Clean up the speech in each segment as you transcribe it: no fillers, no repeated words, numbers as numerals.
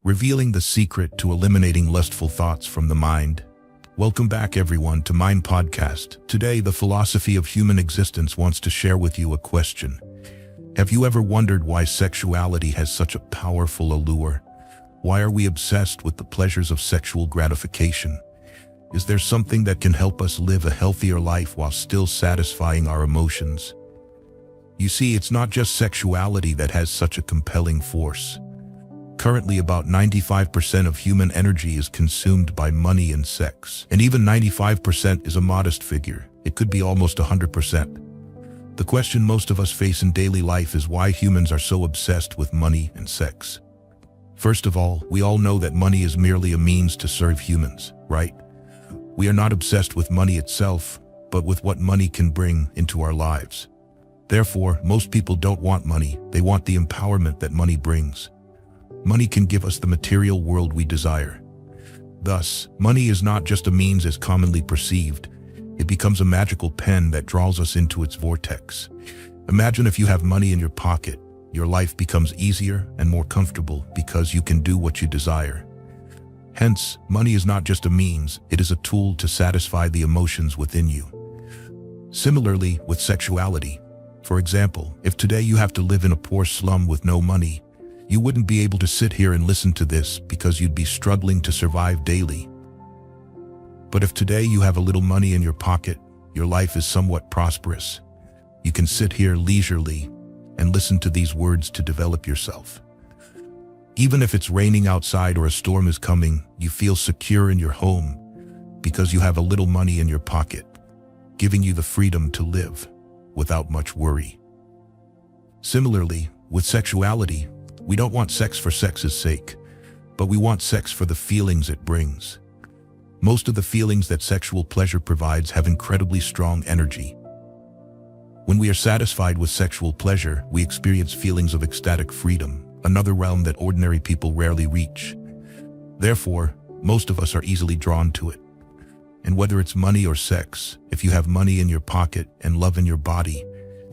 revealing the secret to eliminating lustful thoughts from the mind. Welcome back everyone to Mind Podcast. Today, the philosophy of human existence wants to share with you a question. Have you ever wondered why sexuality has such a powerful allure? Why are we obsessed with the pleasures of sexual gratification? Is there something that can help us live a healthier life while still satisfying our emotions? You see, it's not just sexuality that has such a compelling force. Currently, about 95% of human energy is consumed by money and sex. And even 95% is a modest figure. It could be almost 100%. The question most of us face in daily life is why humans are so obsessed with money and sex. First of all, we all know that money is merely a means to serve humans, right? We are not obsessed with money itself, but with what money can bring into our lives. Therefore, most people don't want money, they want the empowerment that money brings. Money can give us the material world we desire. Thus, money is not just a means as commonly perceived. It becomes a magical pen that draws us into its vortex. Imagine if you have money in your pocket, your life becomes easier and more comfortable because you can do what you desire. Hence, money is not just a means, it is a tool to satisfy the emotions within you. Similarly, with sexuality. For example, if today you have to live in a poor slum with no money, you wouldn't be able to sit here and listen to this because you'd be struggling to survive daily. But if today you have a little money in your pocket, your life is somewhat prosperous. You can sit here leisurely and listen to these words to develop yourself. Even if it's raining outside or a storm is coming, you feel secure in your home because you have a little money in your pocket, giving you the freedom to live without much worry. Similarly, with sexuality, we don't want sex for sex's sake, but we want sex for the feelings it brings. Most of the feelings that sexual pleasure provides have incredibly strong energy. When we are satisfied with sexual pleasure, we experience feelings of ecstatic freedom, another realm that ordinary people rarely reach. Therefore, most of us are easily drawn to it. And whether it's money or sex, if you have money in your pocket and love in your body,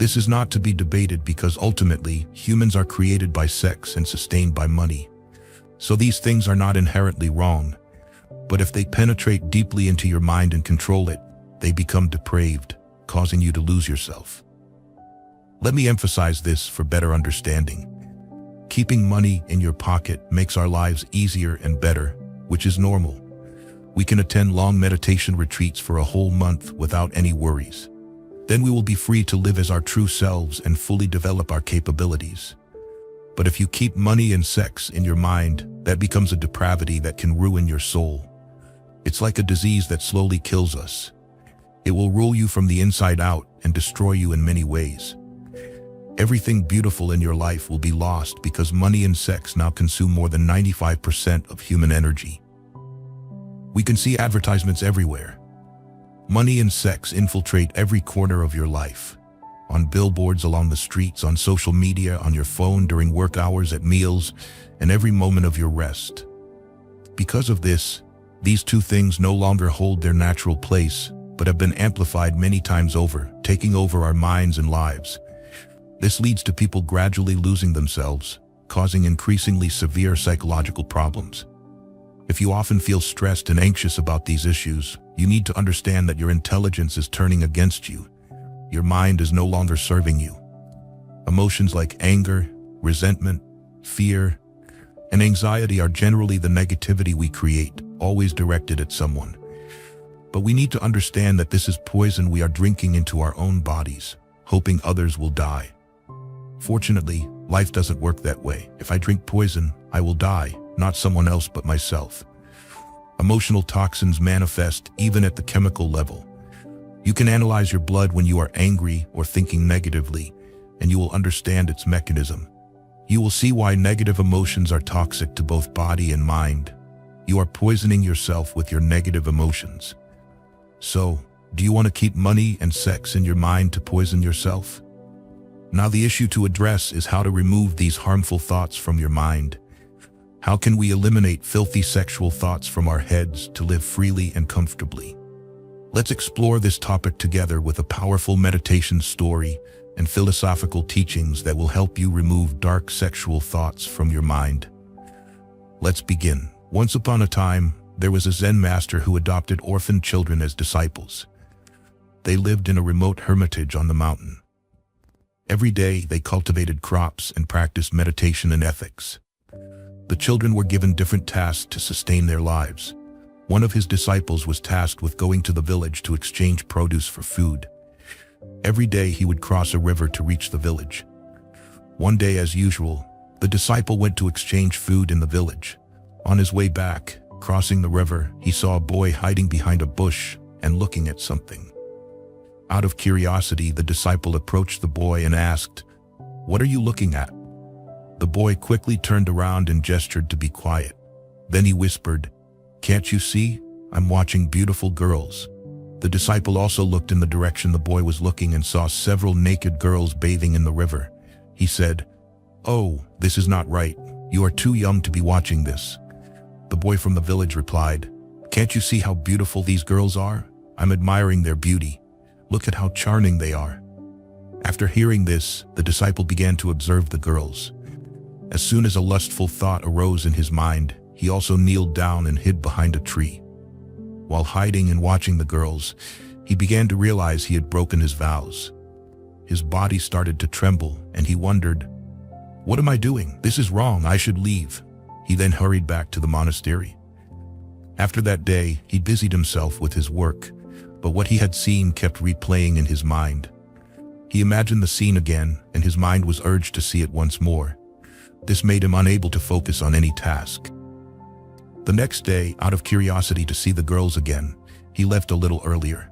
this is not to be debated because ultimately, humans are created by sex and sustained by money. So these things are not inherently wrong. But if they penetrate deeply into your mind and control it, they become depraved, causing you to lose yourself. Let me emphasize this for better understanding. Keeping money in your pocket makes our lives easier and better, which is normal. We can attend long meditation retreats for a whole month without any worries. Then we will be free to live as our true selves and fully develop our capabilities. But if you keep money and sex in your mind, that becomes a depravity that can ruin your soul. It's like a disease that slowly kills us. It will rule you from the inside out and destroy you in many ways. Everything beautiful in your life will be lost because money and sex now consume more than 95% of human energy. We can see advertisements everywhere. Money and sex infiltrate every corner of your life. On billboards along the streets, on social media, on your phone, during work hours, at meals, and every moment of your rest. Because of this, these two things no longer hold their natural place, but have been amplified many times over, taking over our minds and lives. This leads to people gradually losing themselves, causing increasingly severe psychological problems. If you often feel stressed and anxious about these issues, you need to understand that your intelligence is turning against you. Your mind is no longer serving you. Emotions like anger, resentment, fear, and anxiety are generally the negativity we create, always directed at someone. But we need to understand that this is poison we are drinking into our own bodies, hoping others will die. Fortunately, life doesn't work that way. If I drink poison, I will die, not someone else but myself. Emotional toxins manifest even at the chemical level. You can analyze your blood when you are angry or thinking negatively, and you will understand its mechanism. You will see why negative emotions are toxic to both body and mind. You are poisoning yourself with your negative emotions. So, do you want to keep money and sex in your mind to poison yourself? Now the issue to address is how to remove these harmful thoughts from your mind. How can we eliminate filthy sexual thoughts from our heads to live freely and comfortably? Let's explore this topic together with a powerful meditation story and philosophical teachings that will help you remove dark sexual thoughts from your mind. Let's begin. Once upon a time, there was a Zen master who adopted orphan children as disciples. They lived in a remote hermitage on the mountain. Every day, they cultivated crops and practiced meditation and ethics. The children were given different tasks to sustain their lives. One of his disciples was tasked with going to the village to exchange produce for food. Every day, he would cross a river to reach the village. One day, as usual, the disciple went to exchange food in the village. On his way back, crossing the river, he saw a boy hiding behind a bush and looking at something. Out of curiosity, the disciple approached the boy and asked, "What are you looking at?" The boy quickly turned around and gestured to be quiet. Then he whispered, "Can't you see? I'm watching beautiful girls." The disciple also looked in the direction the boy was looking and saw several naked girls bathing in the river. He said, "Oh, this is not right. You are too young to be watching this." The boy from the village replied, "Can't you see how beautiful these girls are? I'm admiring their beauty. Look at how charming they are." After hearing this, the disciple began to observe the girls. As soon as a lustful thought arose in his mind, he also kneeled down and hid behind a tree. While hiding and watching the girls, he began to realize he had broken his vows. His body started to tremble, and he wondered, "What am I doing? This is wrong. I should leave." He then hurried back to the monastery. After that day, he busied himself with his work, but what he had seen kept replaying in his mind. He imagined the scene again, and his mind was urged to see it once more. This made him unable to focus on any task. The next day, out of curiosity to see the girls again, he left a little earlier.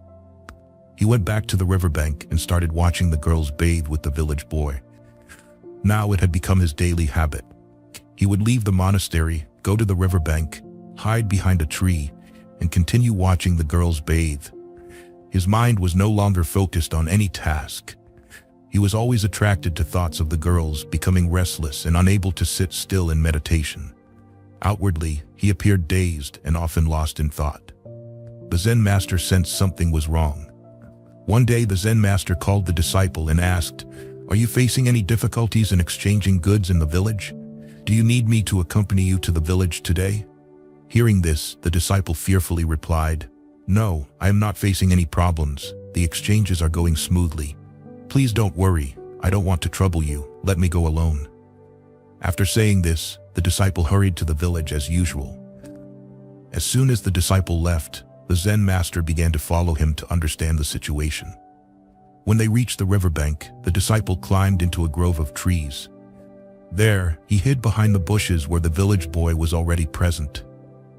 He went back to the riverbank and started watching the girls bathe with the village boy. Now it had become his daily habit. He would leave the monastery, go to the riverbank, hide behind a tree, and continue watching the girls bathe. His mind was no longer focused on any task. He was always attracted to thoughts of the girls, becoming restless and unable to sit still in meditation. Outwardly, he appeared dazed and often lost in thought. The Zen master sensed something was wrong. One day, the Zen master called the disciple and asked, "Are you facing any difficulties in exchanging goods in the village? Do you need me to accompany you to the village today?" Hearing this, the disciple fearfully replied, "No, I am not facing any problems. The exchanges are going smoothly. Please don't worry. I don't want to trouble you. Let me go alone." After saying this, the disciple hurried to the village as usual. As soon as the disciple left, the Zen master began to follow him to understand the situation. When they reached the riverbank, the disciple climbed into a grove of trees. There, he hid behind the bushes where the village boy was already present.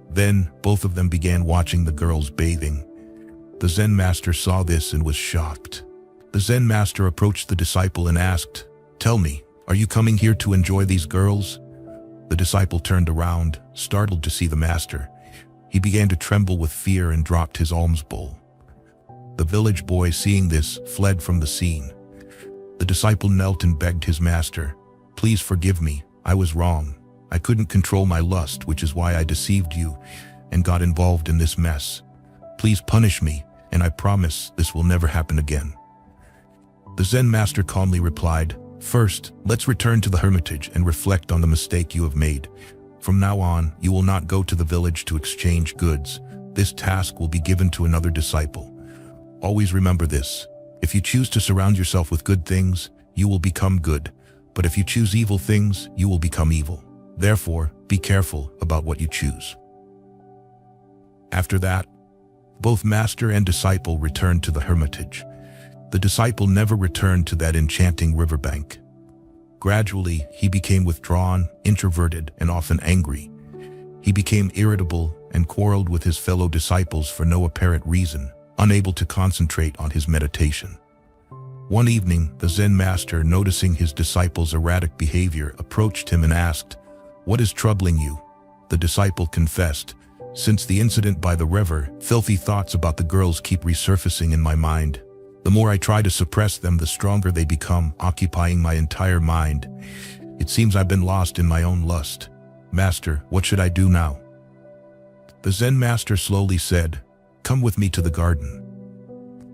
Then, both of them began watching the girls bathing. The Zen master saw this and was shocked. The Zen master approached the disciple and asked, "Tell me, are you coming here to enjoy these girls?" The disciple turned around, startled to see the master. He began to tremble with fear and dropped his alms bowl. The village boy, seeing this, fled from the scene. The disciple knelt and begged his master, "Please forgive me. I was wrong. I couldn't control my lust, which is why I deceived you and got involved in this mess. Please punish me, and I promise this will never happen again." The Zen master calmly replied, "First, let's return to the hermitage and reflect on the mistake you have made. From now on, you will not go to the village to exchange goods. This task will be given to another disciple. Always remember this. If you choose to surround yourself with good things, you will become good. But if you choose evil things, you will become evil. Therefore, be careful about what you choose." After that, both master and disciple returned to the hermitage. The disciple never returned to that enchanting riverbank. Gradually, he became withdrawn, introverted, and often angry. He became irritable and quarreled with his fellow disciples for no apparent reason, unable to concentrate on his meditation. One evening, the Zen master, noticing his disciple's erratic behavior, approached him and asked, "What is troubling you?" The disciple confessed, "Since the incident by the river, filthy thoughts about the girls keep resurfacing in my mind. The more I try to suppress them, the stronger they become, occupying my entire mind. It seems I've been lost in my own lust. Master, what should I do now?" The Zen master slowly said, "Come with me to the garden."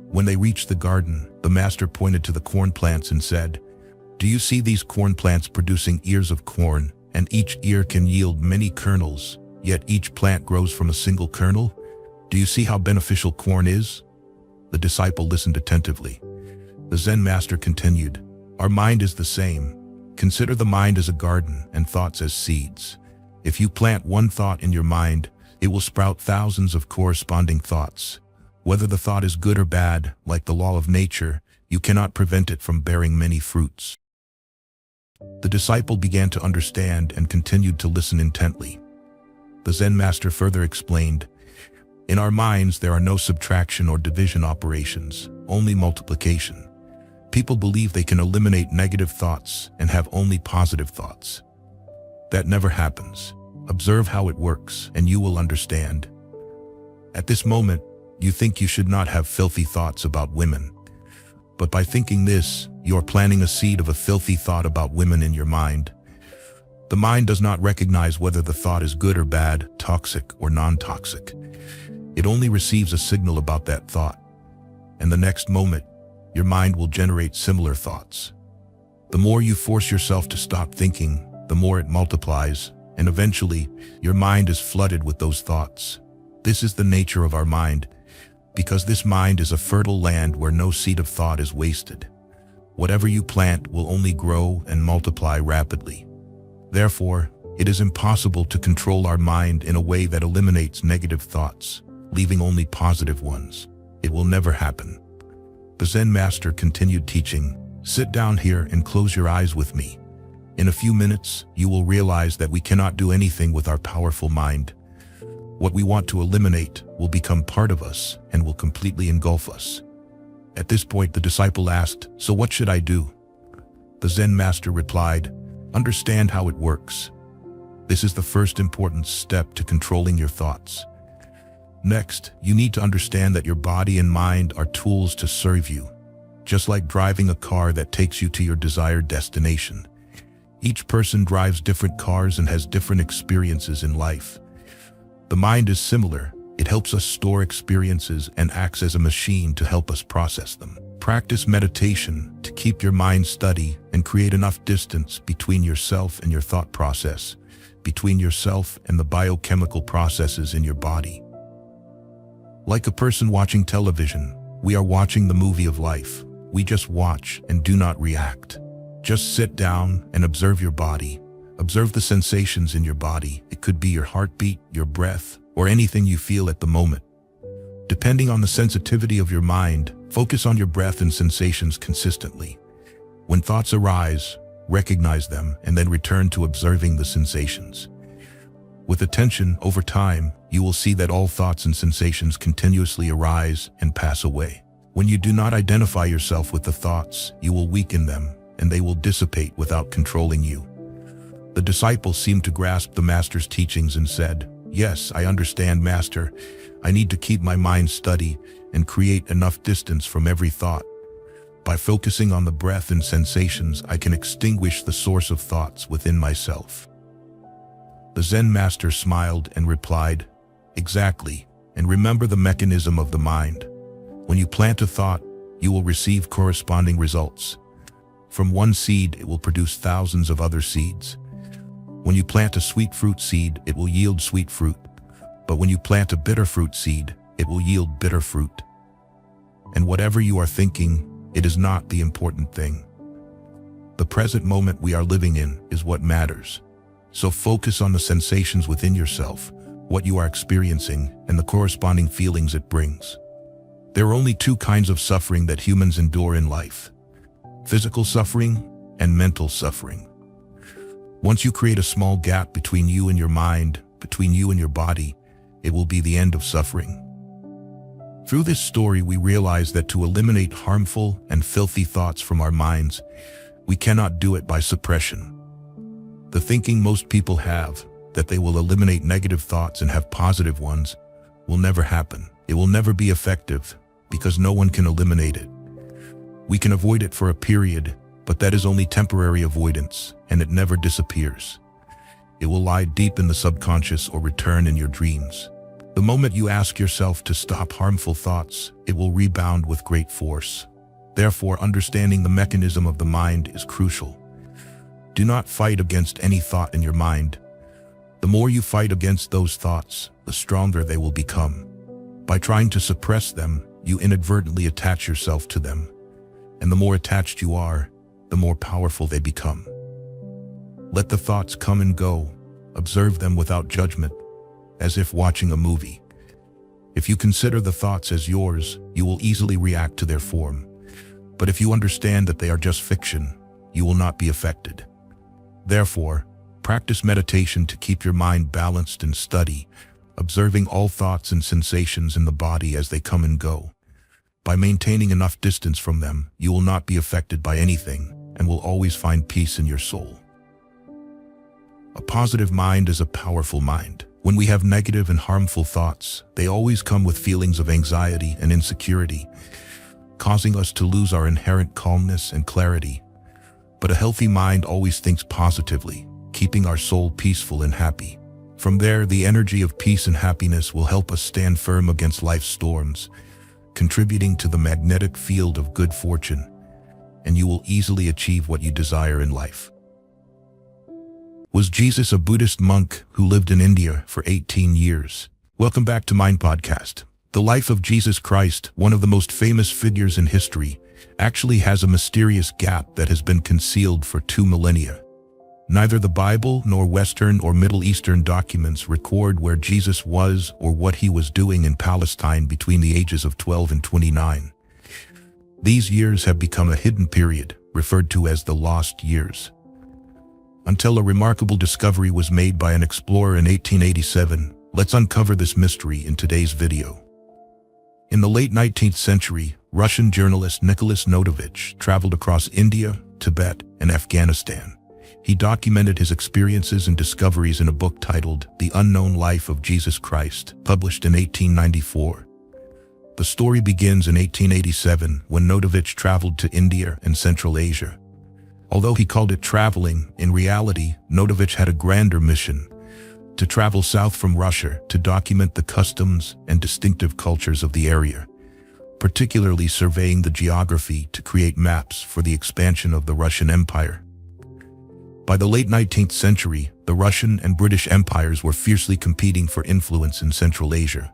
When they reached the garden, the master pointed to the corn plants and said, "Do you see these corn plants producing ears of corn and each ear can yield many kernels, yet each plant grows from a single kernel? Do you see how beneficial corn is? The disciple listened attentively. The Zen master continued, "Our mind is the same. Consider the mind as a garden and thoughts as seeds. If you plant one thought in your mind, it will sprout thousands of corresponding thoughts. Whether the thought is good or bad, like the law of nature, you cannot prevent it from bearing many fruits." The disciple began to understand and continued to listen intently. The Zen master further explained, "In our minds there are no subtraction or division operations, only multiplication. People believe they can eliminate negative thoughts and have only positive thoughts. That never happens. Observe how it works, and you will understand. At this moment, you think you should not have filthy thoughts about women. But by thinking this, you are planting a seed of a filthy thought about women in your mind. The mind does not recognize whether the thought is good or bad, toxic or non-toxic. It only receives a signal about that thought. And the next moment, your mind will generate similar thoughts. The more you force yourself to stop thinking, the more it multiplies, and eventually, your mind is flooded with those thoughts. This is the nature of our mind, because this mind is a fertile land where no seed of thought is wasted. Whatever you plant will only grow and multiply rapidly. Therefore, it is impossible to control our mind in a way that eliminates negative thoughts, leaving only positive ones. It will never happen. The Zen master continued teaching, "Sit down here and close your eyes with me. In a few minutes, you will realize that we cannot do anything with our powerful mind. What we want to eliminate will become part of us and will completely engulf us." At this point, the disciple asked, "So what should I do?" The Zen master replied, "Understand how it works. This is the first important step to controlling your thoughts. Next, you need to understand that your body and mind are tools to serve you, just like driving a car that takes you to your desired destination. Each person drives different cars and has different experiences in life. The mind is similar. It helps us store experiences and acts as a machine to help us process them. Practice meditation to keep your mind steady and create enough distance between yourself and your thought process, between yourself and the biochemical processes in your body. Like a person watching television, we are watching the movie of life. We just watch and do not react. Just sit down and observe your body. Observe the sensations in your body. It could be your heartbeat, your breath, or anything you feel at the moment. Depending on the sensitivity of your mind, focus on your breath and sensations consistently. When thoughts arise, recognize them and then return to observing the sensations. With attention, over time, you will see that all thoughts and sensations continuously arise and pass away. When you do not identify yourself with the thoughts, you will weaken them, and they will dissipate without controlling you. The disciple seemed to grasp the master's teachings and said, "Yes, I understand, master. I need to keep my mind steady and create enough distance from every thought. By focusing on the breath and sensations, I can extinguish the source of thoughts within myself." The Zen master smiled and replied, "Exactly, and remember the mechanism of the mind. When you plant a thought, you will receive corresponding results. From one seed, it will produce thousands of other seeds. When you plant a sweet fruit seed, it will yield sweet fruit. But when you plant a bitter fruit seed, it will yield bitter fruit. And whatever you are thinking, it is not the important thing. The present moment we are living in is what matters. So focus on the sensations within yourself, what you are experiencing, and the corresponding feelings it brings. There are only two kinds of suffering that humans endure in life: physical suffering and mental suffering. Once you create a small gap between you and your mind, between you and your body, it will be the end of suffering. Through this story, we realize that to eliminate harmful and filthy thoughts from our minds, we cannot do it by suppression. The thinking most people have, that they will eliminate negative thoughts and have positive ones, will never happen. It will never be effective, because no one can eliminate it. We can avoid it for a period, but that is only temporary avoidance, and it never disappears. It will lie deep in the subconscious or return in your dreams. The moment you ask yourself to stop harmful thoughts, it will rebound with great force. Therefore, understanding the mechanism of the mind is crucial. Do not fight against any thought in your mind. The more you fight against those thoughts, the stronger they will become. By trying to suppress them, you inadvertently attach yourself to them. And the more attached you are, the more powerful they become. Let the thoughts come and go. Observe them without judgment, as if watching a movie. If you consider the thoughts as yours, you will easily react to their form. But if you understand that they are just fiction, you will not be affected. Therefore, practice meditation to keep your mind balanced and study, observing all thoughts and sensations in the body as they come and go. By maintaining enough distance from them, you will not be affected by anything and will always find peace in your soul. A positive mind is a powerful mind. When we have negative and harmful thoughts, they always come with feelings of anxiety and insecurity, causing us to lose our inherent calmness and clarity. But a healthy mind always thinks positively, keeping our soul peaceful and happy. From there, the energy of peace and happiness will help us stand firm against life's storms, contributing to the magnetic field of good fortune, and you will easily achieve what you desire in life. Was Jesus a Buddhist monk who lived in India for 18 years? Welcome back to Mind Podcast. The life of Jesus Christ, one of the most famous figures in history, actually has a mysterious gap that has been concealed for 2 millennia. Neither the Bible nor Western or Middle Eastern documents record where Jesus was or what he was doing in Palestine between the ages of 12 and 29. These years have become a hidden period, referred to as the lost years. Until a remarkable discovery was made by an explorer in 1887, let's uncover this mystery in today's video. In the late 19th century, Russian journalist Nicholas Notovich traveled across India, Tibet, and Afghanistan. He documented his experiences and discoveries in a book titled The Unknown Life of Jesus Christ, published in 1894. The story begins in 1887 when Notovich traveled to India and Central Asia. Although he called it traveling, in reality, Notovich had a grander mission: to travel south from Russia to document the customs and distinctive cultures of the area, particularly surveying the geography to create maps for the expansion of the Russian Empire. By the late 19th century, the Russian and British empires were fiercely competing for influence in Central Asia.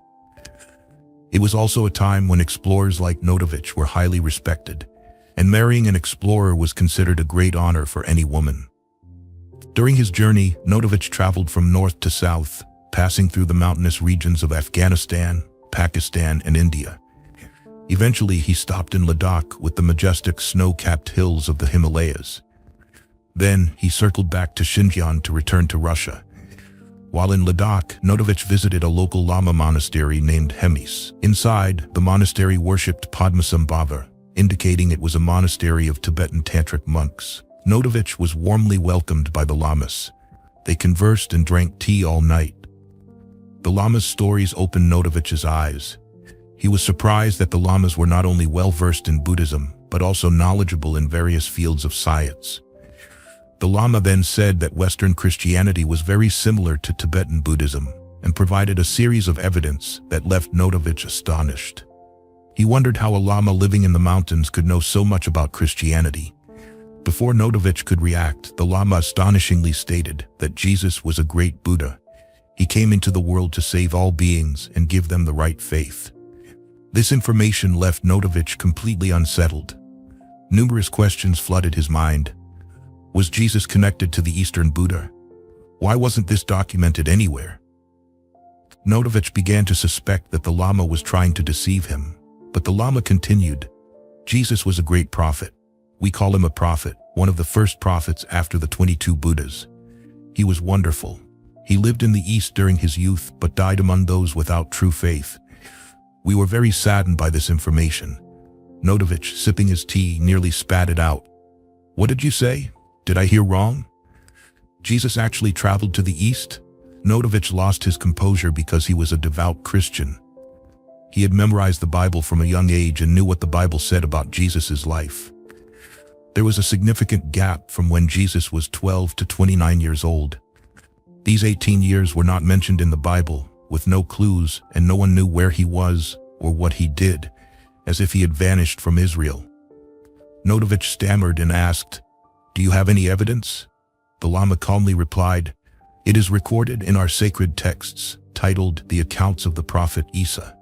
It was also a time when explorers like Notovich were highly respected, and marrying an explorer was considered a great honor for any woman. During his journey, Notovich traveled from north to south, passing through the mountainous regions of Afghanistan, Pakistan, and India. Eventually, he stopped in Ladakh with the majestic snow-capped hills of the Himalayas. Then, he circled back to Xinjiang to return to Russia. While in Ladakh, Notovich visited a local Lama monastery named Hemis. Inside, the monastery worshipped Padmasambhava, indicating it was a monastery of Tibetan tantric monks. Notovich was warmly welcomed by the lamas. They conversed and drank tea all night. The lamas' stories opened Notovich's eyes. He was surprised that the lamas were not only well-versed in Buddhism, but also knowledgeable in various fields of science. The Lama then said that Western Christianity was very similar to Tibetan Buddhism and provided a series of evidence that left Notovich astonished. He wondered how a Lama living in the mountains could know so much about Christianity. Before Notovich could react, the Lama astonishingly stated that Jesus was a great Buddha. He came into the world to save all beings and give them the right faith. This information left Notovich completely unsettled. Numerous questions flooded his mind. Was Jesus connected to the Eastern Buddha? Why wasn't this documented anywhere? Notovich began to suspect that the Lama was trying to deceive him, but the Lama continued, Jesus was a great prophet. We call him a prophet, one of the first prophets after the 22 Buddhas. He was wonderful. He lived in the East during his youth, but died among those without true faith. We were very saddened by this information. Notovich, sipping his tea, nearly spat it out. What did you say? Did I hear wrong? Jesus actually traveled to the East? Notovich lost his composure because he was a devout Christian. He had memorized the Bible from a young age and knew what the Bible said about Jesus' life. There was a significant gap from when Jesus was 12 to 29 years old. These 18 years were not mentioned in the Bible, with no clues, and no one knew where he was or what he did, as if he had vanished from Israel. Notovich stammered and asked, Do you have any evidence? The Lama calmly replied, "It is recorded in our sacred texts, titled The Accounts of the Prophet Isa."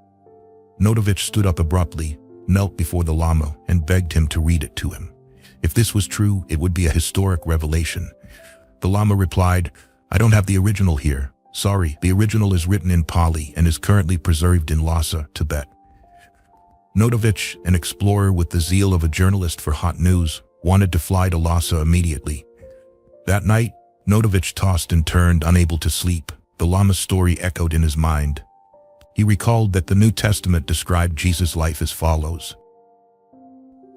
Notovich stood up abruptly, knelt before the Lama, and begged him to read it to him. If this was true, it would be a historic revelation. The Lama replied, "I don't have the original here. Sorry, the original is written in Pali and is currently preserved in Lhasa, Tibet." Notovich, an explorer with the zeal of a journalist for hot news, wanted to fly to Lhasa immediately. That night, Notovich tossed and turned, unable to sleep. The Lama's story echoed in his mind. He recalled that the New Testament described Jesus' life as follows.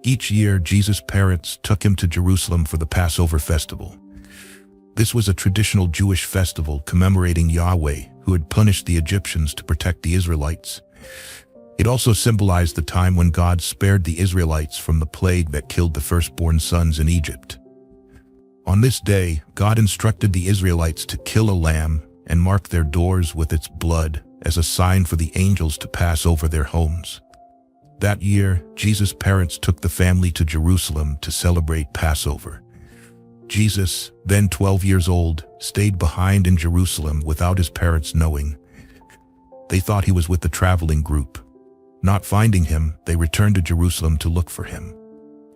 Each year, Jesus' parents took him to Jerusalem for the Passover festival. This was a traditional Jewish festival commemorating Yahweh, who had punished the Egyptians to protect the Israelites. It also symbolized the time when God spared the Israelites from the plague that killed the firstborn sons in Egypt. On this day, God instructed the Israelites to kill a lamb and mark their doors with its blood as a sign for the angels to pass over their homes. That year, Jesus' parents took the family to Jerusalem to celebrate Passover. Jesus, then 12 years old, stayed behind in Jerusalem without his parents knowing. They thought he was with the traveling group. Not finding him, they returned to Jerusalem to look for him.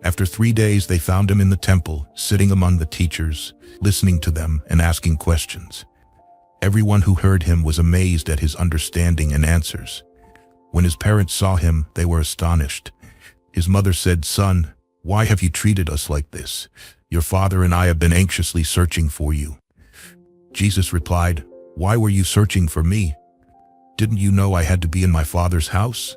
After 3 days, they found him in the temple, sitting among the teachers, listening to them and asking questions. Everyone who heard him was amazed at his understanding and answers. When his parents saw him, they were astonished. His mother said, "Son, why have you treated us like this? Your father and I have been anxiously searching for you." Jesus replied, "Why were you searching for me? Didn't you know I had to be in my father's house?"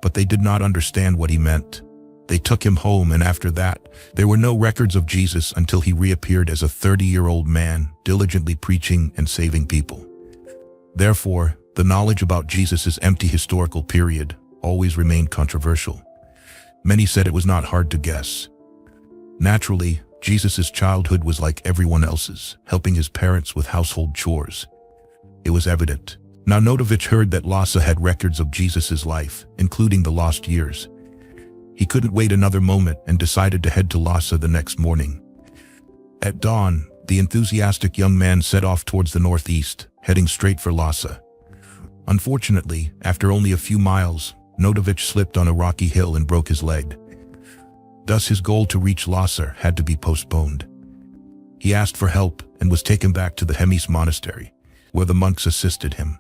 But they did not understand what he meant. They took him home, and after that, there were no records of Jesus until he reappeared as a 30-year-old man, diligently preaching and saving people. Therefore, the knowledge about Jesus' empty historical period always remained controversial. Many said it was not hard to guess. Naturally, Jesus' childhood was like everyone else's, helping his parents with household chores. It was evident. Now Notovich heard that Lhasa had records of Jesus' life, including the lost years. He couldn't wait another moment and decided to head to Lhasa the next morning. At dawn, the enthusiastic young man set off towards the northeast, heading straight for Lhasa. Unfortunately, after only a few miles, Notovich slipped on a rocky hill and broke his leg. Thus his goal to reach Lhasa had to be postponed. He asked for help and was taken back to the Hemis monastery, where the monks assisted him.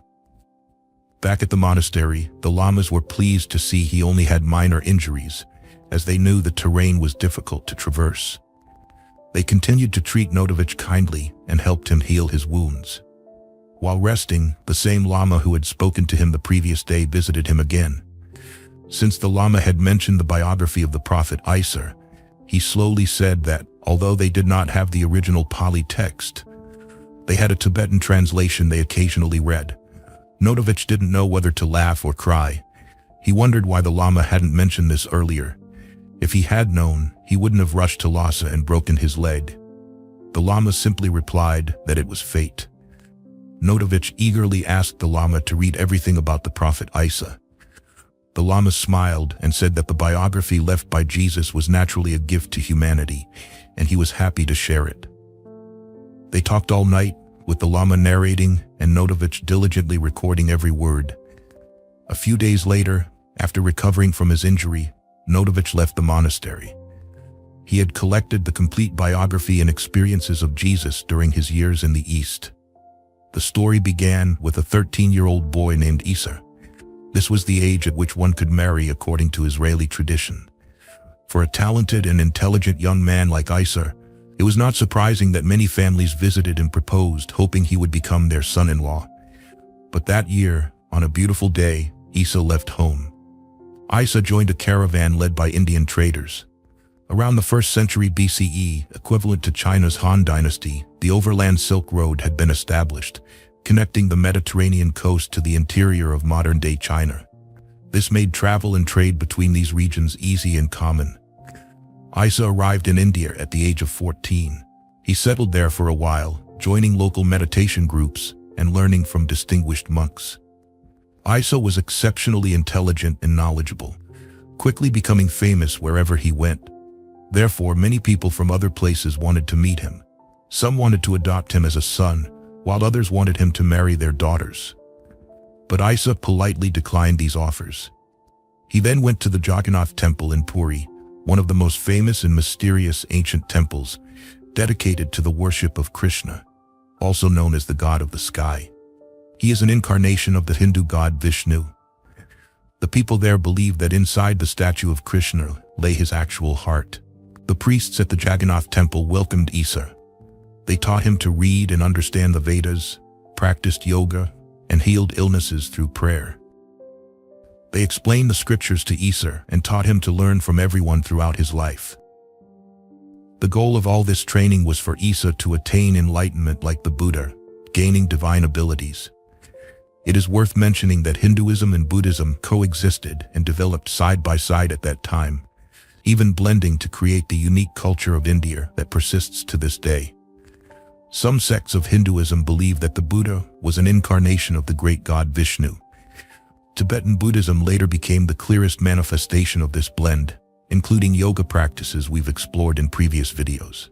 Back at the monastery, the lamas were pleased to see he only had minor injuries, as they knew the terrain was difficult to traverse. They continued to treat Notovich kindly and helped him heal his wounds. While resting, the same lama who had spoken to him the previous day visited him again. Since the lama had mentioned the biography of the prophet Isa, he slowly said that, although they did not have the original Pali text, they had a Tibetan translation they occasionally read. Notovich didn't know whether to laugh or cry. He wondered why the lama hadn't mentioned this earlier. If he had known, he wouldn't have rushed to Lhasa and broken his leg. The lama simply replied that it was fate. Notovich eagerly asked the lama to read everything about the prophet Isa. The lama smiled and said that the biography left by Jesus was naturally a gift to humanity, and he was happy to share it. They talked all night, with the lama narrating and Notovich diligently recording every word. A few days later, after recovering from his injury, Notovich left the monastery. He had collected the complete biography and experiences of Jesus during his years in the East. The story began with a 13-year-old boy named Isa. This was the age at which one could marry according to Israeli tradition. For a talented and intelligent young man like Isa, it was not surprising that many families visited and proposed, hoping he would become their son-in-law. But that year, on a beautiful day, Isa left home. Isa joined a caravan led by Indian traders. Around the 1st century BCE, equivalent to China's Han Dynasty, the overland Silk Road had been established, connecting the Mediterranean coast to the interior of modern-day China. This made travel and trade between these regions easy and common. Isa arrived in India at the age of 14. He settled there for a while, joining local meditation groups and learning from distinguished monks. Isa was exceptionally intelligent and knowledgeable, quickly becoming famous wherever he went. Therefore, many people from other places wanted to meet him. Some wanted to adopt him as a son, while others wanted him to marry their daughters. But Isa politely declined these offers. He then went to the Jagannath temple in Puri, one of the most famous and mysterious ancient temples, dedicated to the worship of Krishna, also known as the god of the sky. He is an incarnation of the Hindu god Vishnu. The people there believe that inside the statue of Krishna lay his actual heart. The priests at the Jagannath temple welcomed Isa. They taught him to read and understand the Vedas, practiced yoga, and healed illnesses through prayer. They explained the scriptures to Isa and taught him to learn from everyone throughout his life. The goal of all this training was for Isa to attain enlightenment like the Buddha, gaining divine abilities. It is worth mentioning that Hinduism and Buddhism coexisted and developed side by side at that time, even blending to create the unique culture of India that persists to this day. Some sects of Hinduism believe that the Buddha was an incarnation of the great god Vishnu. Tibetan Buddhism later became the clearest manifestation of this blend, including yoga practices we've explored in previous videos.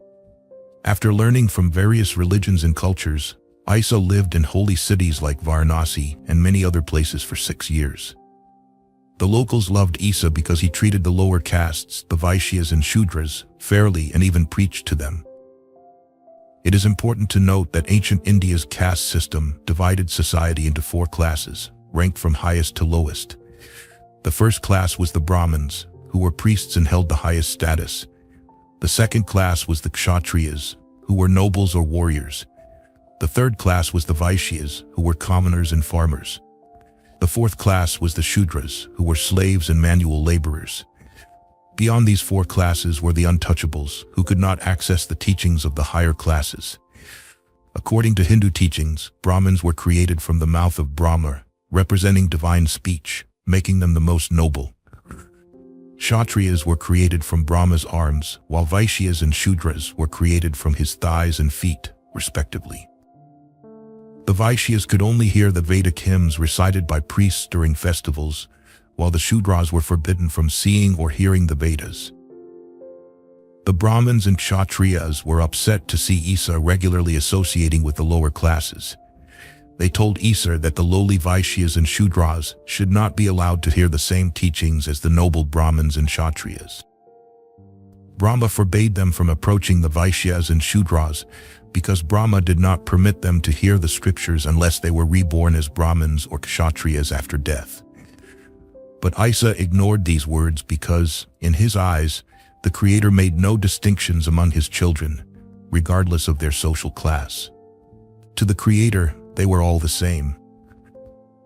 After learning from various religions and cultures, Isa lived in holy cities like Varanasi and many other places for 6 years. The locals loved Isa because he treated the lower castes, the Vaishyas and Shudras, fairly and even preached to them. It is important to note that ancient India's caste system divided society into 4 classes, ranked from highest to lowest. The first class was the Brahmins, who were priests and held the highest status. The second class was the Kshatriyas, who were nobles or warriors. The third class was the Vaishyas, who were commoners and farmers. The fourth class was the Shudras, who were slaves and manual laborers. Beyond these 4 classes were the untouchables, who could not access the teachings of the higher classes. According to Hindu teachings, Brahmins were created from the mouth of Brahma, representing divine speech, making them the most noble. Kshatriyas were created from Brahma's arms, while Vaishyas and Shudras were created from his thighs and feet, respectively. The Vaishyas could only hear the Vedic hymns recited by priests during festivals, while the Shudras were forbidden from seeing or hearing the Vedas. The Brahmins and Kshatriyas were upset to see Isa regularly associating with the lower classes. They told Isa that the lowly Vaishyas and Shudras should not be allowed to hear the same teachings as the noble Brahmins and Kshatriyas. Brahma forbade them from approaching the Vaishyas and Shudras because Brahma did not permit them to hear the scriptures unless they were reborn as Brahmins or Kshatriyas after death. But Isa ignored these words because, in his eyes, the Creator made no distinctions among his children, regardless of their social class. To the Creator, they were all the same.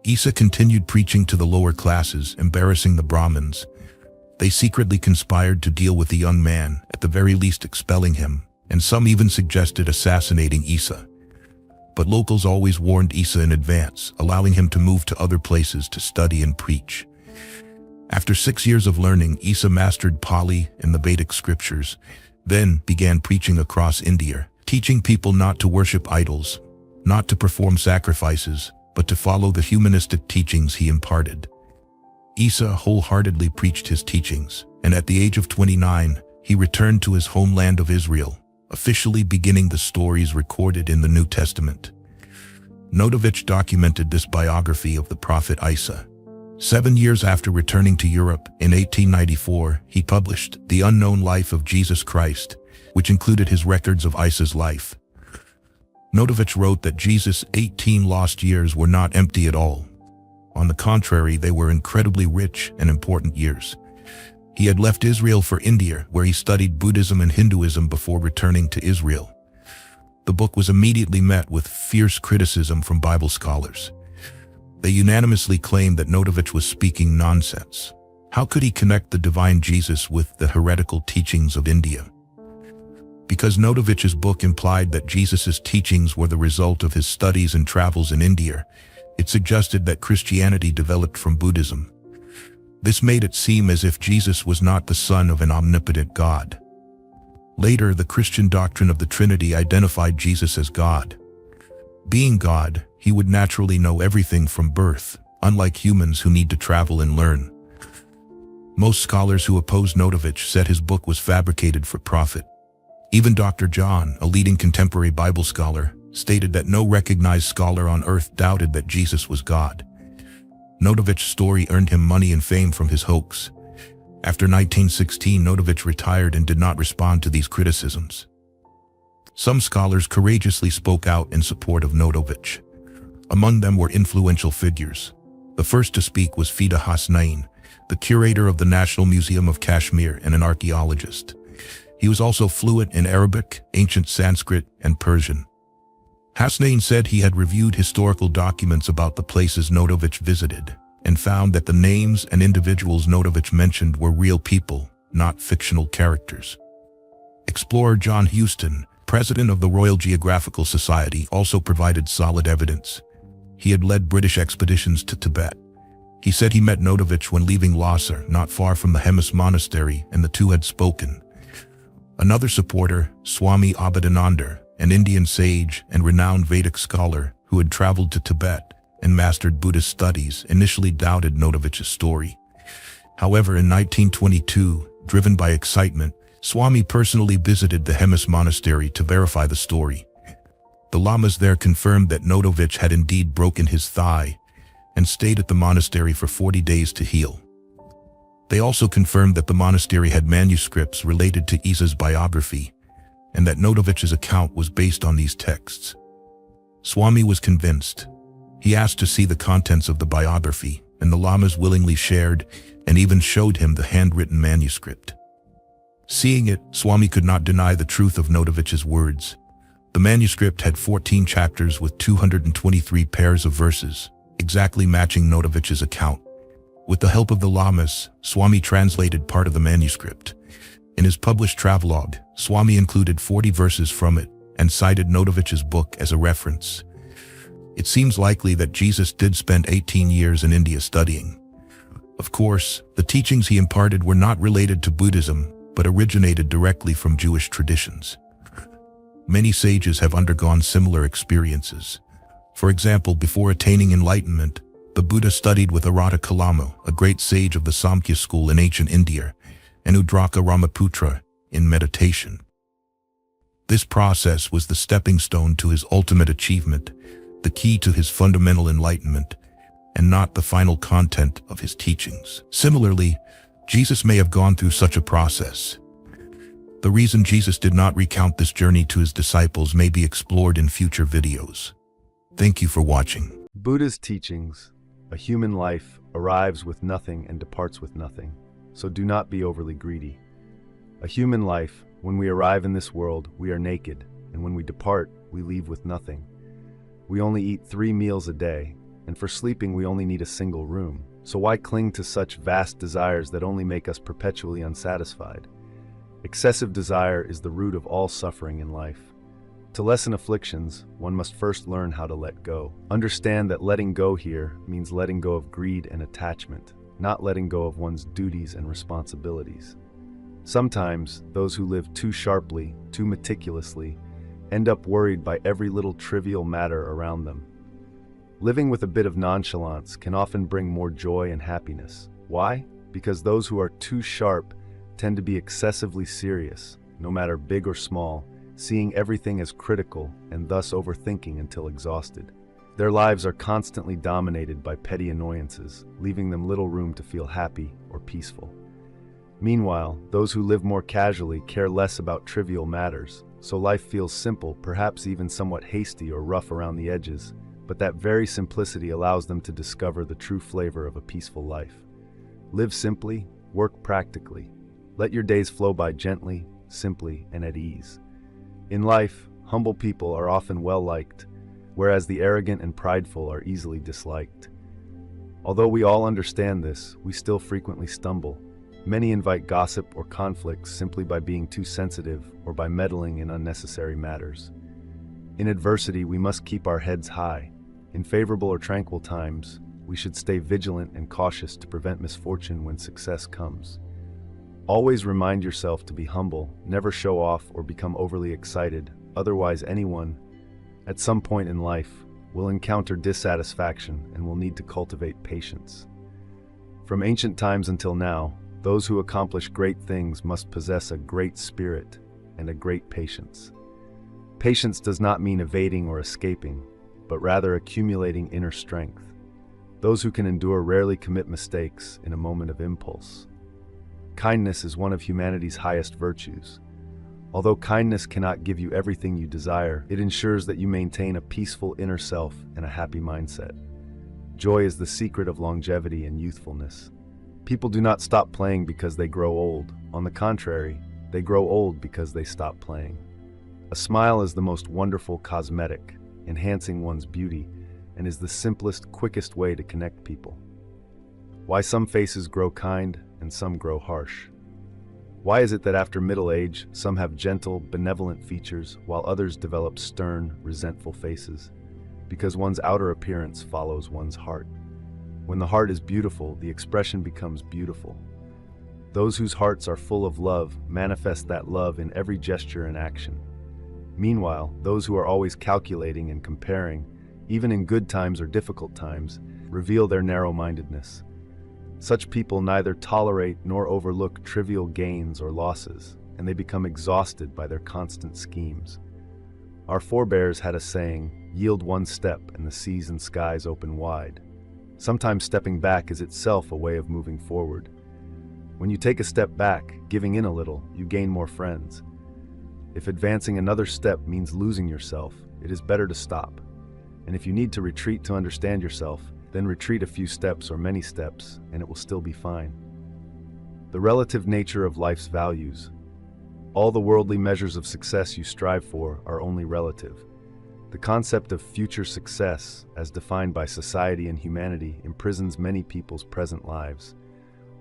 Isa continued preaching to the lower classes, embarrassing the Brahmins. They secretly conspired to deal with the young man, at the very least expelling him, and some even suggested assassinating Isa. But locals always warned Isa in advance, allowing him to move to other places to study and preach. After 6 years of learning, Isa mastered Pali and the Vedic scriptures, then began preaching across India, teaching people not to worship idols, not to perform sacrifices, but to follow the humanistic teachings he imparted. Isa wholeheartedly preached his teachings, and at the age of 29, he returned to his homeland of Israel, officially beginning the stories recorded in the New Testament. Notovich documented this biography of the prophet Isa. 7 years after returning to Europe, in 1894, he published The Unknown Life of Jesus Christ, which included his records of Isa's life. Notovich wrote that Jesus' 18 lost years were not empty at all. On the contrary, they were incredibly rich and important years. He had left Israel for India, where he studied Buddhism and Hinduism before returning to Israel. The book was immediately met with fierce criticism from Bible scholars. They unanimously claimed that Notovich was speaking nonsense. How could he connect the divine Jesus with the heretical teachings of India? Because Notovich's book implied that Jesus' teachings were the result of his studies and travels in India, it suggested that Christianity developed from Buddhism. This made it seem as if Jesus was not the son of an omnipotent God. Later, the Christian doctrine of the Trinity identified Jesus as God. Being God, he would naturally know everything from birth, unlike humans who need to travel and learn. Most scholars who opposed Notovich said his book was fabricated for profit. Even Dr. John, a leading contemporary Bible scholar, stated that no recognized scholar on earth doubted that Jesus was God. Notovich's story earned him money and fame from his hoax. After 1916, Notovich retired and did not respond to these criticisms. Some scholars courageously spoke out in support of Notovich. Among them were influential figures. The first to speak was Fida Hasnain, the curator of the National Museum of Kashmir and an archaeologist. He was also fluent in Arabic, ancient Sanskrit, and Persian. Hasnain said he had reviewed historical documents about the places Notovich visited and found that the names and individuals Notovich mentioned were real people, not fictional characters. Explorer John Huston, president of the Royal Geographical Society, also provided solid evidence. He had led British expeditions to Tibet. He said he met Notovich when leaving Lhasa, not far from the Hemis monastery, and the two had spoken. Another supporter, Swami Abhidananda, an Indian sage and renowned Vedic scholar who had traveled to Tibet and mastered Buddhist studies, initially doubted Notovich's story. However, in 1922, driven by excitement, Swami personally visited the Hemis monastery to verify the story. The lamas there confirmed that Notovich had indeed broken his thigh and stayed at the monastery for 40 days to heal. They also confirmed that the monastery had manuscripts related to Isa's biography and that Notovich's account was based on these texts. Swami was convinced. He asked to see the contents of the biography, and the lamas willingly shared and even showed him the handwritten manuscript. Seeing it, Swami could not deny the truth of Notovich's words. The manuscript had 14 chapters with 223 pairs of verses, exactly matching Notovich's account. With the help of the lamas, Swami translated part of the manuscript. In his published travelogue, Swami included 40 verses from it and cited Notovich's book as a reference. It seems likely that Jesus did spend 18 years in India studying. Of course, the teachings he imparted were not related to Buddhism, but originated directly from Jewish traditions. Many sages have undergone similar experiences. For example, before attaining enlightenment, the Buddha studied with Arata Kalama, a great sage of the Samkhya school in ancient India, and Udraka Ramaputra in meditation. This process was the stepping stone to his ultimate achievement, the key to his fundamental enlightenment, and not the final content of his teachings. Similarly, Jesus may have gone through such a process. The reason Jesus did not recount this journey to his disciples may be explored in future videos. Thank you for watching. Buddha's teachings: a human life arrives with nothing and departs with nothing, so do not be overly greedy. A human life, when we arrive in this world, we are naked, and when we depart, we leave with nothing. We only eat 3 meals a day, and for sleeping we only need a single room. So why cling to such vast desires that only make us perpetually unsatisfied? Excessive desire is the root of all suffering in life. To lessen afflictions, one must first learn how to let go. Understand that letting go here means letting go of greed and attachment, not letting go of one's duties and responsibilities. Sometimes, those who live too sharply, too meticulously, end up worried by every little trivial matter around them. Living with a bit of nonchalance can often bring more joy and happiness. Why? Because those who are too sharp tend to be excessively serious, no matter big or small, seeing everything as critical and thus overthinking until exhausted. Their lives are constantly dominated by petty annoyances, leaving them little room to feel happy or peaceful. Meanwhile, those who live more casually care less about trivial matters, so life feels simple, perhaps even somewhat hasty or rough around the edges, but that very simplicity allows them to discover the true flavor of a peaceful life. Live simply, work practically. Let your days flow by gently, simply, and at ease. In life, humble people are often well-liked, whereas the arrogant and prideful are easily disliked. Although we all understand this, we still frequently stumble. Many invite gossip or conflicts simply by being too sensitive or by meddling in unnecessary matters. In adversity, we must keep our heads high. In favorable or tranquil times, we should stay vigilant and cautious to prevent misfortune when success comes. Always remind yourself to be humble, never show off or become overly excited, otherwise anyone, at some point in life, will encounter dissatisfaction and will need to cultivate patience. From ancient times until now, those who accomplish great things must possess a great spirit, and a great patience. Patience does not mean evading or escaping, but rather accumulating inner strength. Those who can endure rarely commit mistakes in a moment of impulse. Kindness is one of humanity's highest virtues. Although kindness cannot give you everything you desire, it ensures that you maintain a peaceful inner self and a happy mindset. Joy is the secret of longevity and youthfulness. People do not stop playing because they grow old. On the contrary, they grow old because they stop playing. A smile is the most wonderful cosmetic, enhancing one's beauty, and is the simplest, quickest way to connect people. Why some faces grow kind and some grow harsh? Why is it that after middle age, some have gentle, benevolent features, while others develop stern, resentful faces? Because one's outer appearance follows one's heart. When the heart is beautiful, the expression becomes beautiful. Those whose hearts are full of love manifest that love in every gesture and action. Meanwhile, those who are always calculating and comparing, even in good times or difficult times, reveal their narrow-mindedness. Such people neither tolerate nor overlook trivial gains or losses, and they become exhausted by their constant schemes. Our forebears had a saying, "Yield one step and the seas and skies open wide." Sometimes stepping back is itself a way of moving forward. When you take a step back, giving in a little, you gain more friends. If advancing another step means losing yourself, it is better to stop. And if you need to retreat to understand yourself, then retreat a few steps or many steps, and it will still be fine. The relative nature of life's values. All the worldly measures of success you strive for are only relative. The concept of future success, as defined by society and humanity, imprisons many people's present lives.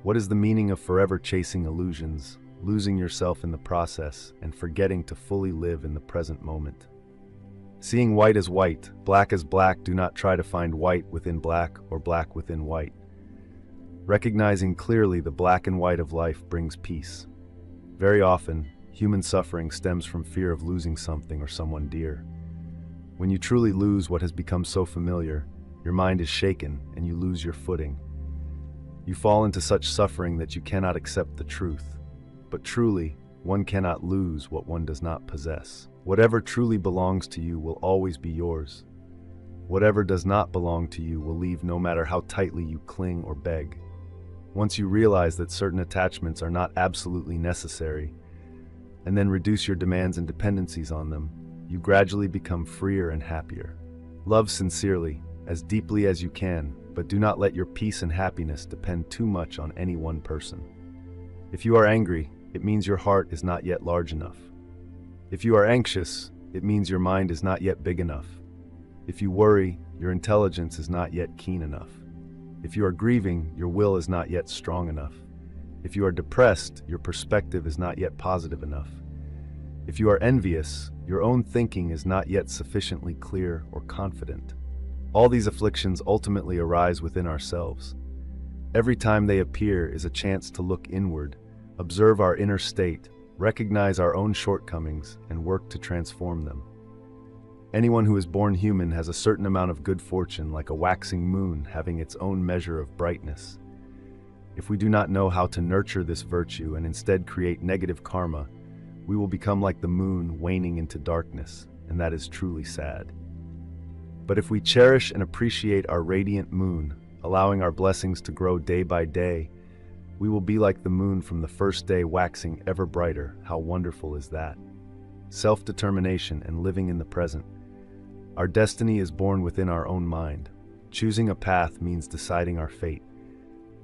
What is the meaning of forever chasing illusions, losing yourself in the process, and forgetting to fully live in the present moment? Seeing white as white, black as black, do not try to find white within black or black within white. Recognizing clearly the black and white of life brings peace. Very often, human suffering stems from fear of losing something or someone dear. When you truly lose what has become so familiar, your mind is shaken and you lose your footing. You fall into such suffering that you cannot accept the truth. But truly, one cannot lose what one does not possess. Whatever truly belongs to you will always be yours. Whatever does not belong to you will leave no matter how tightly you cling or beg. Once you realize that certain attachments are not absolutely necessary, and then reduce your demands and dependencies on them, you gradually become freer and happier. Love sincerely, as deeply as you can, but do not let your peace and happiness depend too much on any one person. If you are angry, it means your heart is not yet large enough. If you are anxious, it means your mind is not yet big enough. If you worry, your intelligence is not yet keen enough. If you are grieving, your will is not yet strong enough. If you are depressed, your perspective is not yet positive enough. If you are envious, your own thinking is not yet sufficiently clear or confident. All these afflictions ultimately arise within ourselves. Every time they appear is a chance to look inward, observe our inner state, recognize our own shortcomings, and work to transform them. Anyone who is born human has a certain amount of good fortune, like a waxing moon having its own measure of brightness. If we do not know how to nurture this virtue and instead create negative karma, we will become like the moon waning into darkness, and that is truly sad. But if we cherish and appreciate our radiant moon, allowing our blessings to grow day by day, we will be like the moon from the first day waxing ever brighter. How wonderful is that? Self-determination and living in the present. Our destiny is born within our own mind. Choosing a path means deciding our fate.